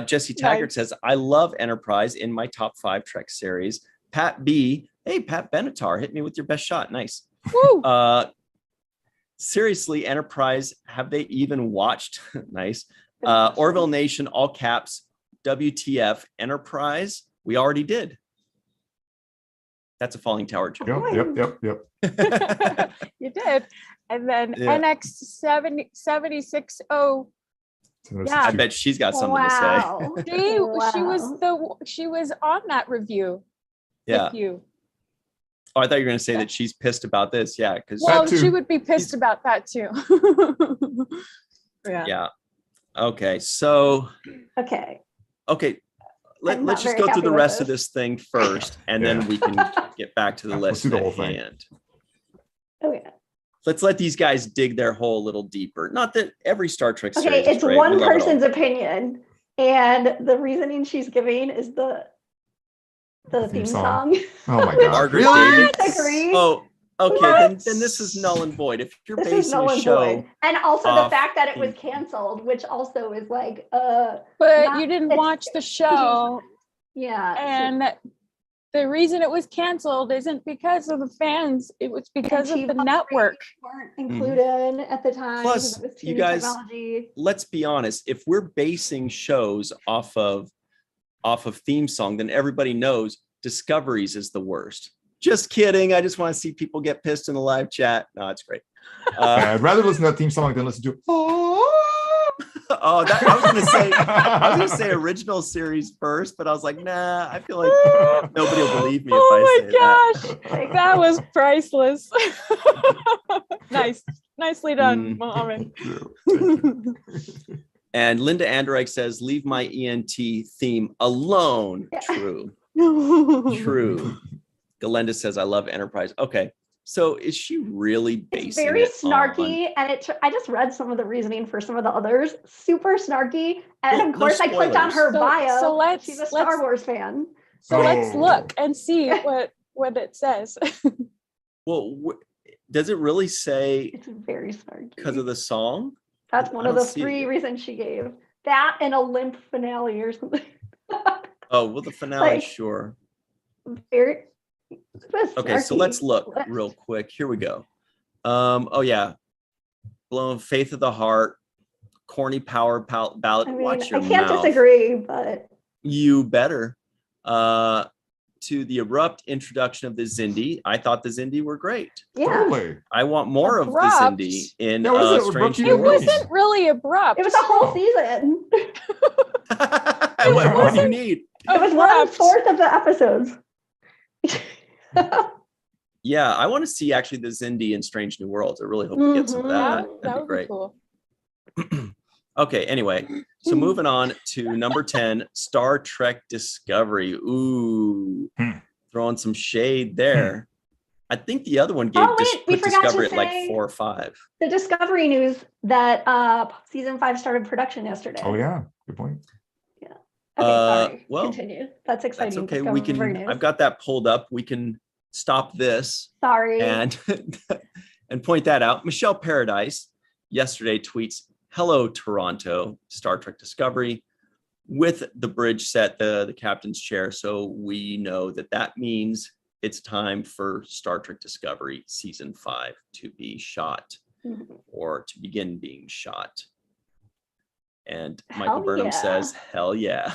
Jesse Taggart says, I love Enterprise in my top 5 Trek series. Pat B. Hey, Pat Benatar, hit me with your best shot. Nice. Woo. Seriously, Enterprise, have they even watched? Nice. Orville Nation, all caps, WTF, Enterprise. We already did. That's a falling tower joke. Yep. You did. And then NX 760. Yeah, I bet she's got something to say. She was on that review. Yeah. With you. Oh, I thought you were going to say that she's pissed about this. Yeah, because she would be pissed about that too. Yeah. Okay. So. Okay. Let's just go through the rest of this thing first, and then we can get back to the list at hand. Okay. Let's let these guys dig their hole a little deeper. Not that every Star Trek series is it's great. One person's opinion, and the reasoning she's giving is the theme song. Oh my god! Margaret David. Oh, okay. Then this is null and void. If you're basing a show, and also the fact that it was canceled, which also is like, but you didn't watch the show. Yeah, and the reason it was canceled isn't because of the fans. It was because of the network. Weren't included at the time. Plus, you guys, let's be honest. If we're basing shows off of theme song, then everybody knows Discoveries is the worst. Just kidding. I just want to see people get pissed in the live chat. No, it's great. I'd rather listen to that theme song than listen to Oh, I was gonna say original series first, but I was like, nah, I feel like nobody will believe me if I say that. Oh my gosh, that was priceless. Nicely done, Mohammed. And Linda Anderreich says, leave my ENT theme alone. Yeah. True. True. Galenda says, I love Enterprise. Okay. So is she really basing It's very it snarky, and I just read some of the reasoning for some of the others. Super snarky, and of course I clicked on her bio. So she's a Star Wars fan. So let's look and see what it says. Well, does it really say It's very snarky because of the song? That's one of the 3 reasons she gave. That and a limp finale or something. Oh, well, the finale, Like, sure. Very. Okay, so let's look real quick. Here we go. Oh yeah, blown faith of the heart, corny power ballad. I mean, Watch your I can't mouth. disagree, but You better. To the abrupt introduction of the Zindi, I thought the Zindi were great. yeah, Totally. I want more of the Abrupt? Zindi in Yeah, what is it? Strange Abrupt New It Worlds. wasn't really abrupt. it was a whole season. What do you need? It was Abrupt. 1/4 of the episodes. Yeah, I want to see actually the Zindi in Strange New Worlds. I really hope we get some of that. That That'd be would great. be cool. Okay, anyway, so moving on to number 10, Star Trek Discovery. Ooh, throwing some shade there. I think the other one gave Oh, wait, we forgot to Discovery at like say- 4 or 5. The Discovery news that season 5 started production yesterday. Oh yeah, good point. Okay, sorry. well, Continue. That's exciting. That's okay. We Discovery can. news. I've got that pulled up. We can stop this Sorry. and and point that out. Michelle Paradise yesterday tweets, "Hello Toronto, Star Trek Discovery," with the bridge set, the captain's chair. So we know that means it's time for Star Trek Discovery season 5 to be shot or to begin being shot. And Michael Hell Burnham yeah. says, "Hell yeah!"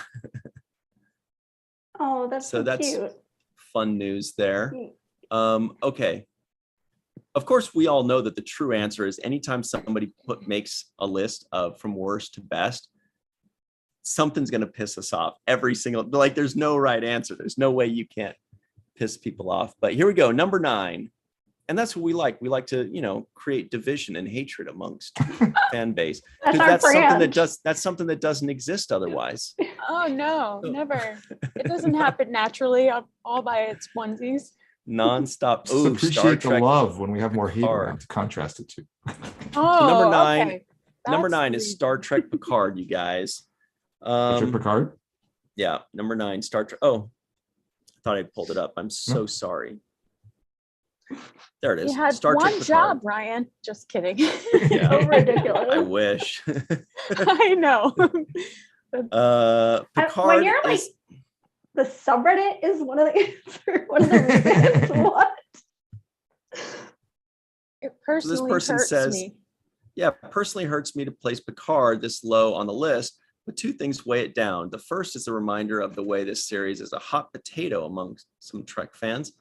Oh, that's so that's cute. fun news there. Mm. Okay. Of course, we all know that the true answer is anytime somebody makes a list of from worst to best, something's going to piss us off every single, like there's no right answer. There's no way you can't piss people off. But here we go. Number 9. And that's what we like. We like to, create division and hatred amongst fan base. That's Because our that's something that doesn't exist otherwise. Oh no, never. It doesn't happen naturally all by its onesies. Non-stop. Just Ooh, Star appreciate the Trek. love when we have more hate Picard. around to contrast it to. Oh, Number 9. okay. Number That's 9 the is reason. Star Trek Picard, you guys. Patrick Picard. Yeah, number 9, Star Trek. Oh, I thought I pulled it up. I'm so sorry. There it is. You had Star one Trek job, Picard. Ryan. Just kidding. Yeah. So ridiculous. I wish. I know. Picard when you're like, is, the subreddit is one of the reasons. What? It personally person hurts says- me. yeah, personally hurts me to place Picard this low on the list, but 2 things weigh it down. The first is a reminder of the way this series is a hot potato among some Trek fans,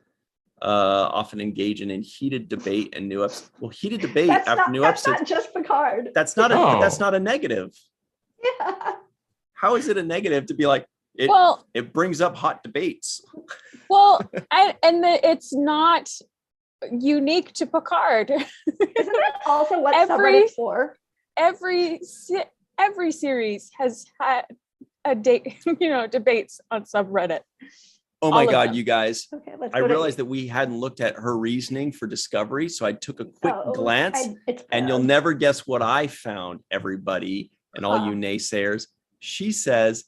often engaging in heated debate and new episodes. Well, heated debate after new That's episodes. not just Picard. That's not Oh. that's not a negative. Yeah. How is it a negative to be like it? Well, It brings up hot debates. it's not unique to Picard. Isn't that also what Every- subreddit's for? every series has had debates on subreddit. Oh my All of God, them. you guys. Okay, let's I go to- realized that we hadn't looked at her reasoning for Discovery. So I took a quick Oh, glance it's and you'll bad. never guess what I found, everybody, and all Huh. you naysayers. She says,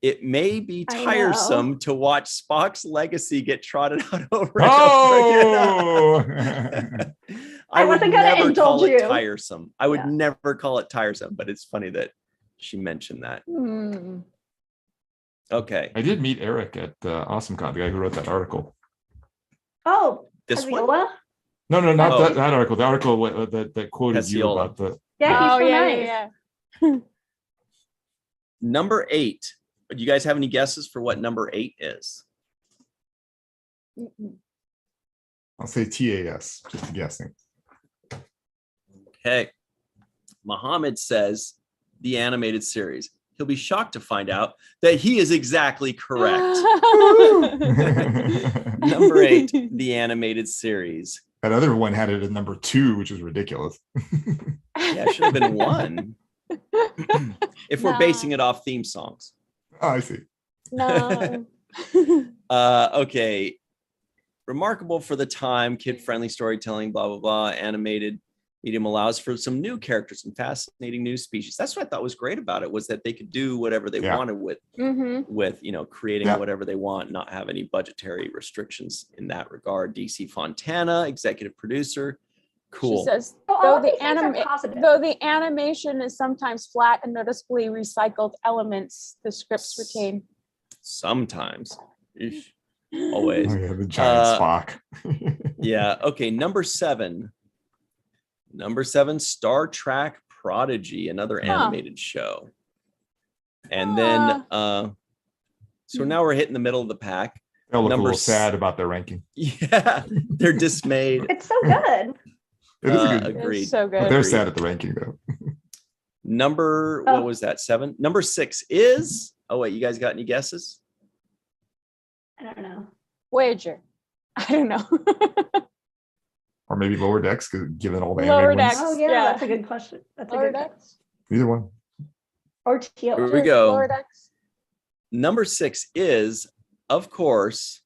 it may be I know. tiresome to watch Spock's legacy get trotted out over Oh. and over again. I I would wasn't gonna never call indulge it you. tiresome. I would Yeah. never call it tiresome, but it's funny that she mentioned that. Hmm. Okay. I did meet Eric at AwesomeCon, the guy who wrote that article. Oh, This one? Aviola? No, not Oh. that article. The article that quoted you Cassiola. about the. Yeah, he's Oh so yeah, nice. yeah. Number 8. Do you guys have any guesses for what number 8 is? I'll say TAS, just guessing. Okay. Muhammad says the animated series. He'll be shocked to find out that he is exactly correct. Number 8, the animated series. That other one had it at number 2, which was ridiculous. Yeah, it should have been 1. If we're basing it off theme songs. Oh, I see. No. Okay. Remarkable for the time, kid-friendly storytelling, blah, blah, blah. Animated medium allows for some new characters and fascinating new species. That's what I thought was great about it, was that they could do whatever they wanted with creating whatever they want, not have any budgetary restrictions in that regard. DC Fontana, executive producer. Cool. She says, though the animation is sometimes flat and noticeably recycled elements, the scripts retain. Sometimes. Eesh. Always. Oh, yeah, the giant Spock. Yeah. Okay. Number 7, Star Trek Prodigy, another animated show. And then, so now we're hitting the middle of the pack. They'll look a little sad about their ranking. Yeah, they're dismayed. It's so good. It is good. Agreed. It's so good. But they're sad at the ranking, though. What was that? 7? Number 6 is, oh wait, you guys got any guesses? I don't know. Voyager. I don't know. Or maybe Lower Decks, given all the Lower animated Decks. ones. Oh, yeah, Yeah. that's a good question. That's Lower a good Decks. Either one. Or TO. Here we go. Lower Decks. Number 6 is, of course,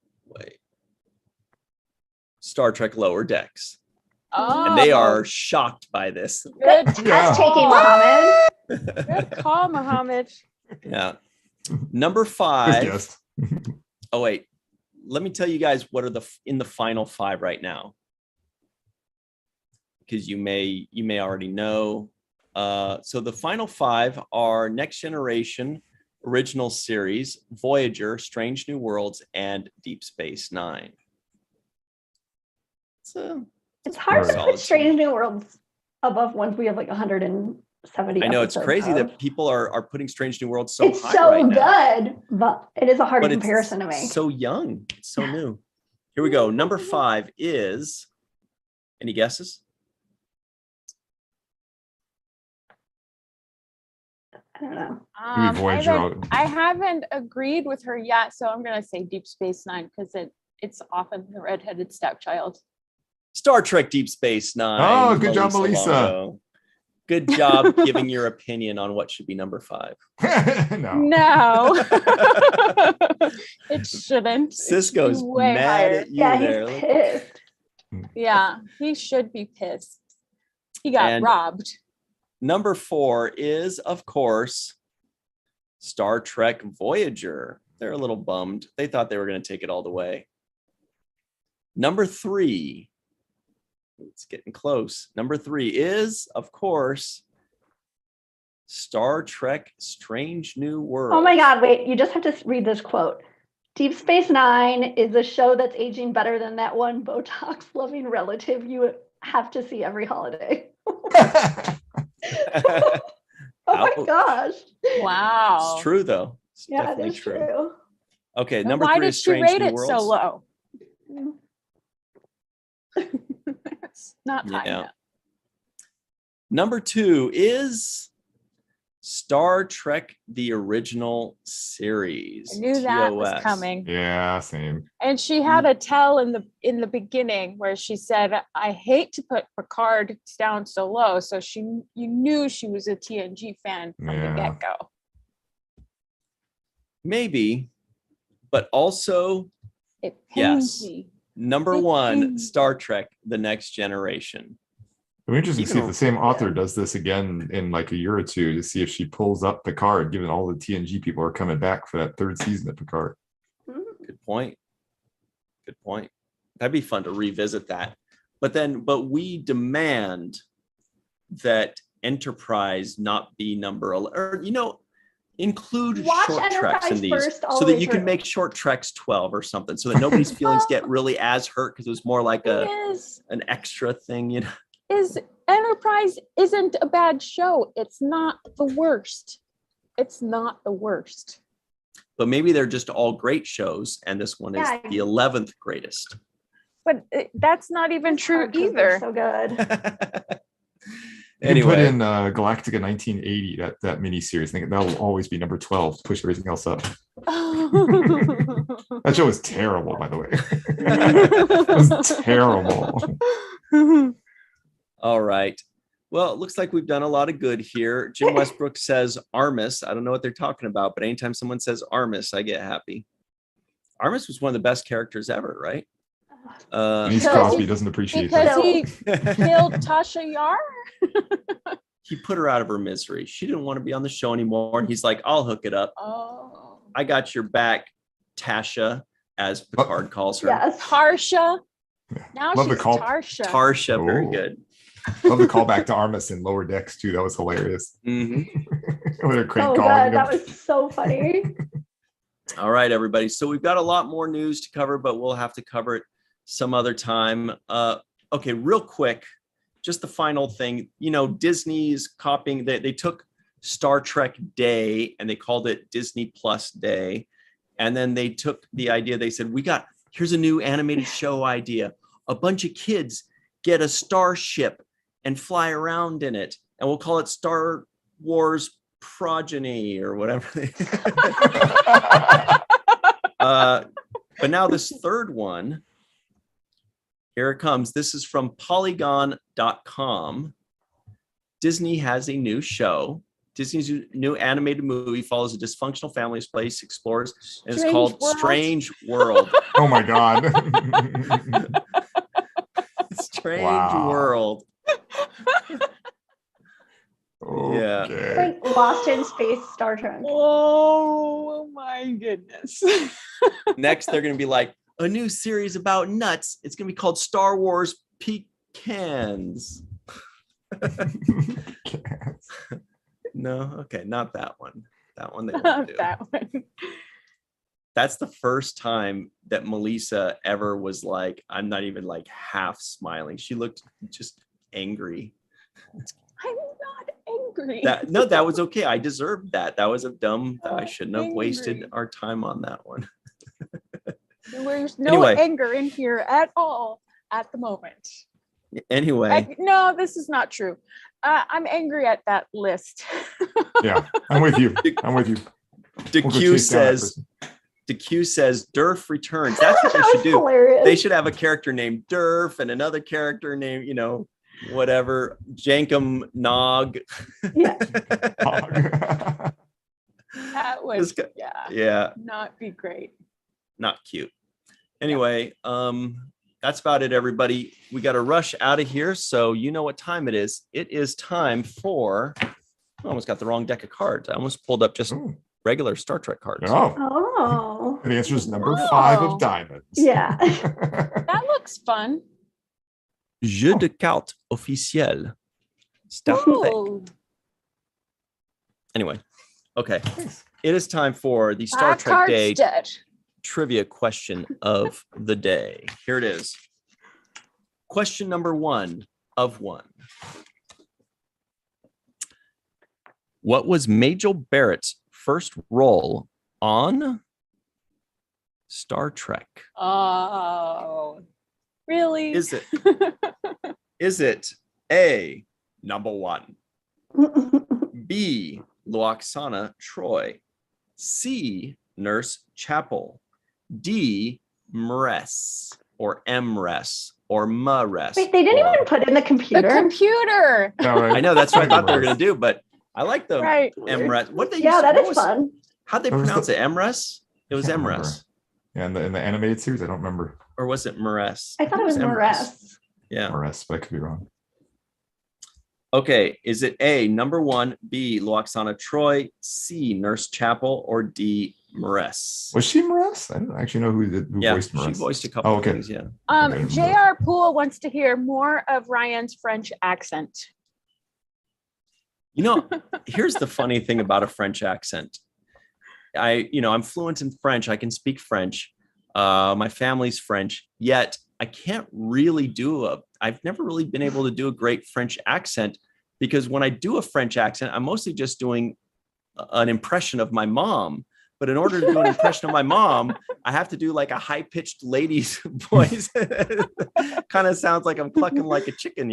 Star Trek Lower Decks. Oh, And they are shocked by this. good. That's taking Mohammed. Good call, Mohammed. Yeah. Number Just 5. guessed. Oh, wait. Let me tell you guys what are in the final 5 right now. Because you may already know. So the final 5 are Next Generation, Original Series, Voyager, Strange New Worlds, and Deep Space Nine. It's hard to solid put Strange New Worlds above ones we have like 170. I know it's episodes crazy of. that people are putting Strange New Worlds so It's high so right now. good, but it is a hard But comparison to it's make. so young. It's so new. Here we go. Number 5 is, any guesses? I don't know. Maybe Voyager. I haven't agreed with her yet, so I'm gonna say Deep Space Nine because it's often the redheaded stepchild. Star Trek Deep Space Nine. Oh, good job, Melissa. Longo. Good job giving your opinion on what should be number 5. No, it shouldn't. Cisco's way mad higher. at you Yeah, there. he's pissed. Yeah, he should be pissed. He got And- robbed. Number 4 is, of course, Star Trek Voyager. They're a little bummed. They thought they were going to take it all the way. Number 3, it's getting close. Number 3 is, of course, Star Trek Strange New World. Oh my God, wait, you just have to read this quote. Deep Space Nine is a show that's aging better than that one Botox-loving relative you have to see every holiday. Oh my Ouch. gosh. Wow. It's true, though. It's Yeah, definitely that's true. true. Okay, Then number why 3 did is she Strange rate New it Worlds. so low? It's not high Yeah. enough. Number 2 is Star Trek, the original series. I knew that was TOS. coming. Yeah, same. And she had a tell in the beginning where she said, "I hate to put Picard down so low." So you knew she was a TNG fan from the Yeah. get-go. Maybe, but also It pains Yes. me. number 1, Star Trek, the Next Generation. It'll be interesting to see if Even- the same author does this again in like a year or two to see if she pulls up Picard, given all the TNG people are coming back for that 3rd season of Picard. Good point. Good point. That'd be fun to revisit that. But we demand that Enterprise not be number 11, or include Watch short treks Enterprise in these first all so the that way you can through. make short treks 12 or something, so that nobody's feelings get really as hurt because it was more like an extra thing, Is Enterprise isn't a bad show. It's not the worst. It's not the worst. But maybe they're just all great shows, and this one is Yeah. the 11th greatest. But that's not even true Picard shows are either. So good. You can put Anyway. in Galactica 1980, that miniseries. I think that'll always be number 12 to push everything else up. That show was terrible, by the way. It was terrible. All right. Well, it looks like we've done a lot of good here. Jim Westbrook says Armis. I don't know what they're talking about, but anytime someone says Armis, I get happy. Armis was one of the best characters ever, right? Denise Crosby doesn't appreciate because that. he killed Tasha Yar. He put her out of her misery. She didn't want to be on the show anymore. And he's like, I'll hook it up. Oh, I got your back, Tasha, as Picard calls her. Yes. Tarsha. Yeah. Now Love the she's call. Tarsha. Tarsha, very Oh. good. Love the callback to Armis in Lower Decks too. That was hilarious. Mhm. When they're crank Oh calling god, him. that was so funny. All right, everybody. So we've got a lot more news to cover, but we'll have to cover it some other time. Okay, real quick, just the final thing. You know, Disney's copying, they took Star Trek Day and they called it Disney Plus Day. And then they took the idea, they said, here's a new animated show idea. A bunch of kids get a starship and fly around in it. And we'll call it Star Wars Progeny or whatever. But now this third one, here it comes. This is from Polygon.com. Disney has a new show. Disney's new animated movie follows a dysfunctional family's place, explores, and it's called Strange World. Oh my god. Strange Wow. World. Okay. It's like Lost in Space Star Trek. Oh my goodness. Next, they're going to be like, a new series about nuts. It's going to be called Star Wars Pecans. No, okay, not that one. That one they won't do. That one. That's the first time that Melissa ever was like, I'm not even like half smiling. She looked just angry. I'm not angry. That was okay. I deserved that. That was a dumb, I shouldn't have wasted Angry. our time on that one. There's no Anyway. anger in here at all at the moment. Anyway, No, this is not true. I'm angry at that list. Yeah, I'm with you. I'm with you. We'll go DeQ chase down that says, person. DeQ says Durf returns. That's what they That should was do. hilarious. They should have a character named Durf and another character named, whatever, Jankum Nog. Yeah. That was, This guy- yeah, Yeah, not be great. not cute. Anyway, that's about it, everybody. We got to rush out of here. So you know what time it is. It is time for, I almost got the wrong deck of cards. I almost pulled up just Ooh. regular Star Trek cards. Oh, Oh. the answer is number 5 Oh. of diamonds. Yeah. That looks fun. Jeu de cartes officiel. Star Trek. Ooh. Anyway, okay. It is time for the Star Black Trek Day Cardstead. trivia question of the day. Here it is. Question number 1 of 1. What was Majel Barrett's first role on Star Trek? Oh, really? Is it A, number 1, B, Loaxana Troy, C, Nurse Chapel, D, Mress or Mress or Mress? Wait, they didn't or- even put in the The computer. computer. Yeah, right. I know, that's what I thought they were going to do, but I like the Right. Mress. What they Yeah, used- that what is was- fun. How'd they What was pronounce the- it? Mress? It was Can't remember. Mress. Yeah, in the animated series, I don't remember Or was it Mress? I thought it was Mress. Yeah. RS, but I could be wrong. Okay. Is it A, number 1, B, Loaxana Troy, C, Nurse Chapel, or D, Mress? Was she Morris? I don't actually know who Yeah, voiced she Morris. voiced a couple Oh, okay. things. Yeah. Okay. J.R. Poole wants to hear more of Ryan's French accent. You know, here's the funny thing about a French accent. I'm fluent in French. I can speak French. My family's French, yet I can't really I've never really been able to do a great French accent, because when I do a French accent, I'm mostly just doing an impression of my mom. But in order to do an impression of my mom, I have to do like a high-pitched lady's voice. Kind of sounds like I'm clucking like a chicken,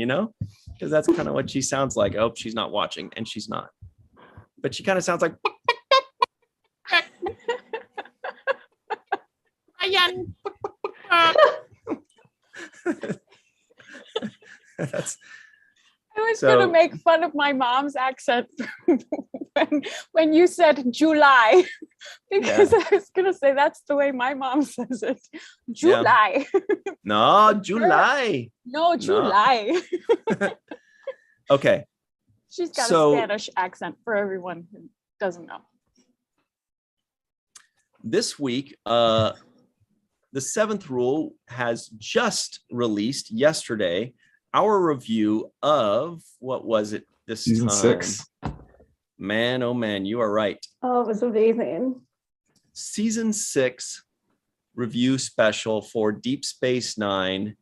because that's kind of what she sounds like. Oh, she's not watching, and she's not. But she kind of sounds like. That's. I was gonna make fun of my mom's accent when you said July, because I was gonna say that's the way my mom says it. July. Yeah. No, July. No, July. No. Okay. She's got a Spanish accent for everyone who doesn't know. This week, the seventh rule has just released yesterday. Our review of, what was it this Season time? 6. Man, oh man, you are right. Oh, it was amazing. Season 6 review special for Deep Space Nine.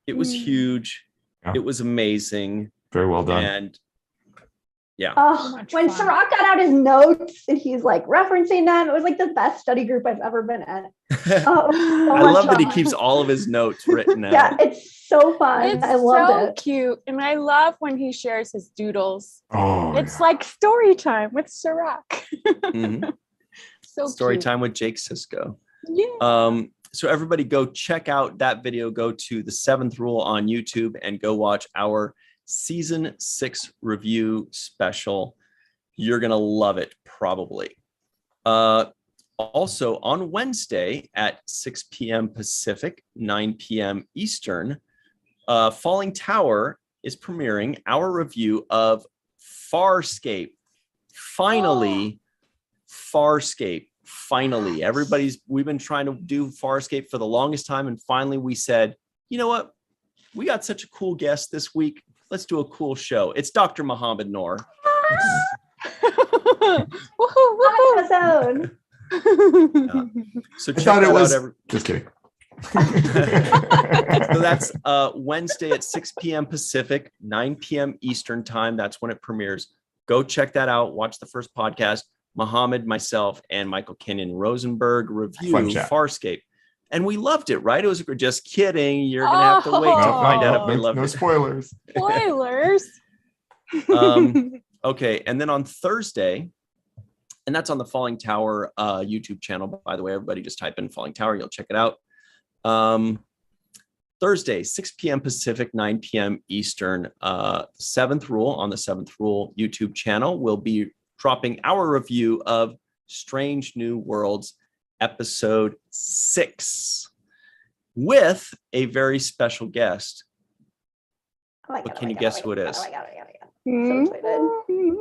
It was huge. Yeah. It was amazing. Very well done. And yeah. Oh, when Sirach got out his notes and he's like referencing them, it was like the best study group I've ever been at. Oh, I love that he keeps all of his notes written out. Yeah, it's so fun. I love it. Cute. And I love when he shares his doodles. Oh, it's like story time with Sirach. Mm-hmm. So story cute. time with Jake Sisko. Yeah. So everybody go check out that video. Go to the seventh rule on YouTube and go watch our season 6 review special. You're gonna love it, probably. Also on Wednesday at 6 p.m. Pacific, 9 p.m. Eastern, Falling Tower is premiering our review of Farscape. Finally, Farscape. Finally, we've been trying to do Farscape for the longest time, and finally we said, you know what? We got such a cool guest this week. Let's do a cool show. It's Dr. Mohammed Noor. Episode. So check that out. Just kidding. So that's Wednesday at 6 p.m. Pacific, 9 p.m. Eastern time. That's when it premieres. Go check that out. Watch the first podcast. Muhammad, myself, and Michael Kenyon Rosenberg review Farscape. And we loved it, right? It was just kidding. You're going to have to wait to find out if we loved it. No spoilers. Spoilers. Okay. And then on Thursday, and that's on the Falling Tower YouTube channel, by the way. Everybody just type in Falling Tower. You'll check it out. Thursday, 6 p.m. Pacific, 9 p.m. Eastern. Seventh Rule on the Seventh Rule YouTube channel will be dropping our review of Strange New Worlds episode 6 with a very special guest. But can you guess who it is? So excited.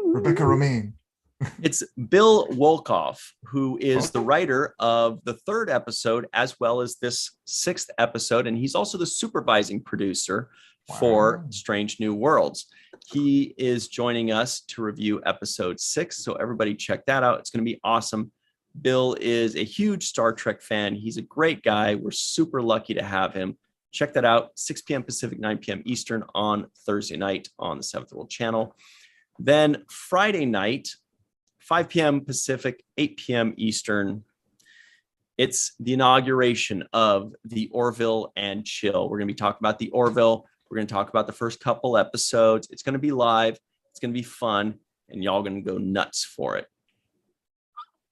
Rebecca Romaine. It's Bill Wolkoff, who is the writer of the 3rd episode as well as this 6th episode, and he's also the supervising producer for Strange New Worlds. He is joining us to review episode 6, so everybody check that out. It's going to be awesome. Bill is a huge Star Trek fan. He's a great guy. We're super lucky to have him. Check that out, 6 p.m. Pacific, 9 p.m. Eastern on Thursday night on the Seventh World Channel. Then Friday night, 5 p.m. Pacific, 8 p.m. Eastern, it's the inauguration of the Orville and Chill. We're going to be talking about the Orville. We're going to talk about the first couple episodes. It's going to be live. It's going to be fun, and y'all going to go nuts for it.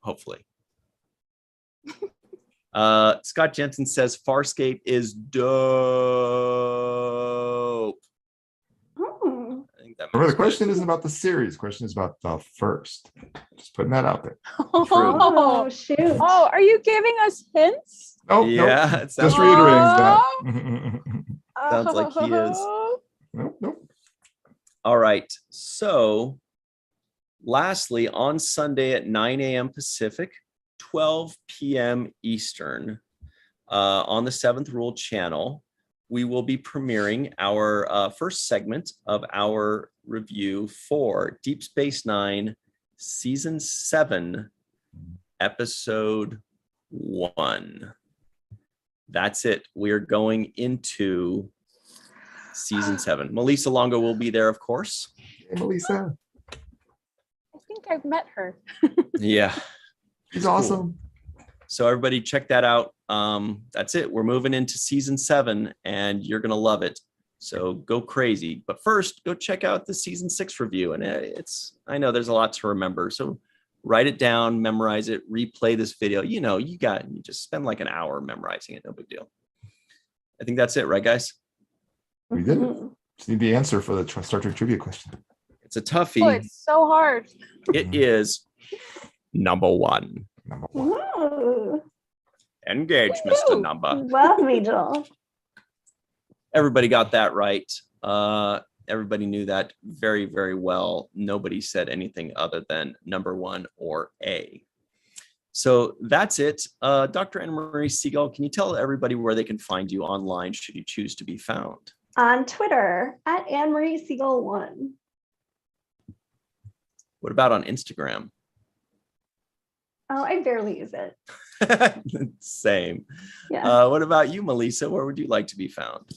Hopefully. Scott Jensen says Farscape is dope. I think that Remember, the question isn't about the series. The question is about the first. Just putting that out there. Oh, shoot. Oh, are you giving us hints? Oh, yeah, nope. it sounds Just reiterating that. Sounds like he is. Nope. All right. So lastly, on Sunday at 9 a.m. Pacific, 12 p.m. Eastern, on the Seventh Rule channel, we will be premiering our first segment of our review for Deep Space Nine, Season 7, Episode 1. That's it. We're going into Season 7. Melissa Longo will be there, of course. Hey, Melissa. I think I've met her. Yeah. She's awesome. So everybody check that out. That's it. We're moving into Season 7 and you're going to love it. So go crazy. But first, go check out the season 6 review. And I know there's a lot to remember. So write it down, memorize it, replay this video. You just spend like an hour memorizing it. No big deal. I think that's it, right, guys? We did it. Just need the answer for the Star Trek trivia question. It's a toughie. Oh, it's so hard. It is number 1. Number 1. Ooh, Engage, Mr. Number. love me, Joel. Everybody got that right. Everybody knew that very, very well. Nobody said anything other than number 1 or A. So that's it. Dr. Anna Marie Siegel, can you tell everybody where they can find you online should you choose to be found? On Twitter at AnnMarieSiegel1. What about on Instagram? Oh, I barely use it. Same. Yeah. What about you, Melissa? Where would you like to be found?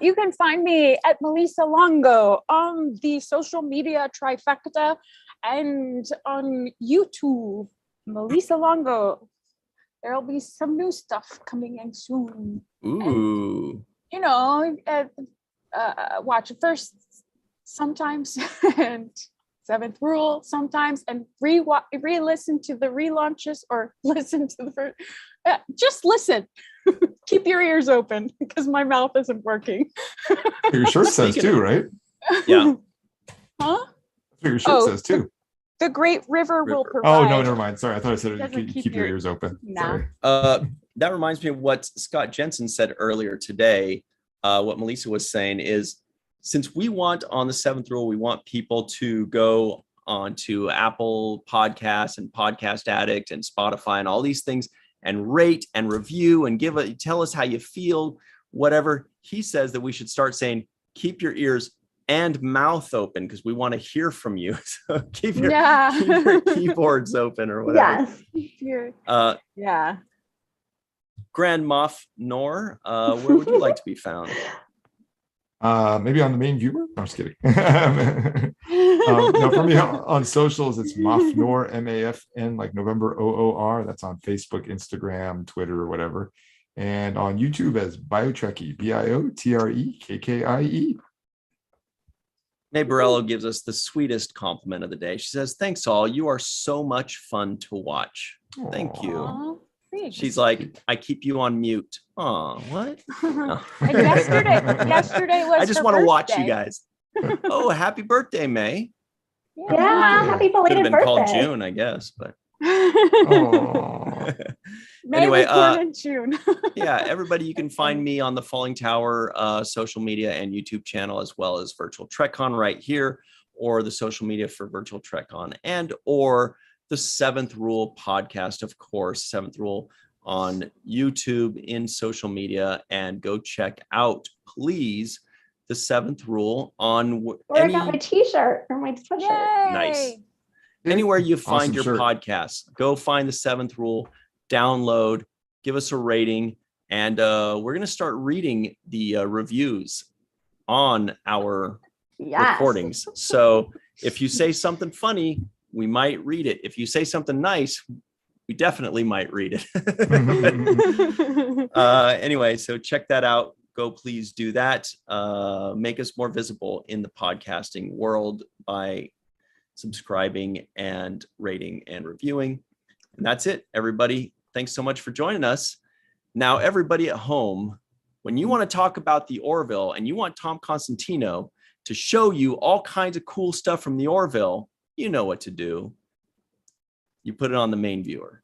You can find me at Melissa Longo on the social media trifecta and on YouTube, Melissa Longo. There'll be some new stuff coming in soon. Ooh. And, watch it first sometimes and Seventh Rule sometimes, and re-listen to the relaunches or listen to the first. Just listen. Keep your ears open because my mouth isn't working. Your shirt says too, right? Yeah. Huh? That's what your shirt says too. The Great River will provide. Oh, no, never mind. Sorry, I thought I said Doesn't keep your ears open. Nah. Sorry. That reminds me of what Scott Jensen said earlier today. What Melissa was saying is, since we want on the 7th Rule, we want people to go onto Apple Podcasts and Podcast Addict and Spotify and all these things and rate and review and tell us how you feel, whatever. He says that we should start saying, keep your ears and mouth open because we want to hear from you. So keep your keyboards open or whatever. Yes. Yeah. Grand Moff Nor, where would you like to be found? Maybe on the main viewer. No, I'm just kidding. No, for me on socials, it's Mafnor, MAFN, like November OOR. That's on Facebook, Instagram, Twitter, or whatever. And on YouTube as Biotrekkie, BIOTREKKIE. May Borello gives us the sweetest compliment of the day. She says, "Thanks all. You are so much fun to watch." Thank you. Aww, thanks. She's like, "I keep you on mute." Oh, what? No. And yesterday was I just want to watch you guys. Oh, happy birthday, May. Yeah, happy Could have belated been birthday. called June, I guess, but Anyway, in June. yeah, everybody, you can find me on the Falling Tower social media and YouTube channel, as well as Virtual TrekCon right here, or the social media for Virtual TrekCon, and or the 7th Rule podcast, of course, 7th Rule on YouTube, in social media, and go check out, please, the 7th Rule on I got my t-shirt or my sweatshirt. Nice. Anywhere you find Awesome your shirt. podcasts, go find the 7th Rule, download, give us a rating, and we're going to start reading the reviews on our recordings. So if you say something funny, we might read it. If you say something nice, we definitely might read it. Anyway, so check that out. Go please do that. Make us more visible in the podcasting world by subscribing and rating and reviewing. And that's it, everybody. Thanks so much for joining us. Now, everybody at home, when you want to talk about the Orville and you want Tom Costantino to show you all kinds of cool stuff from the Orville, you know what to do. You put it on the main viewer.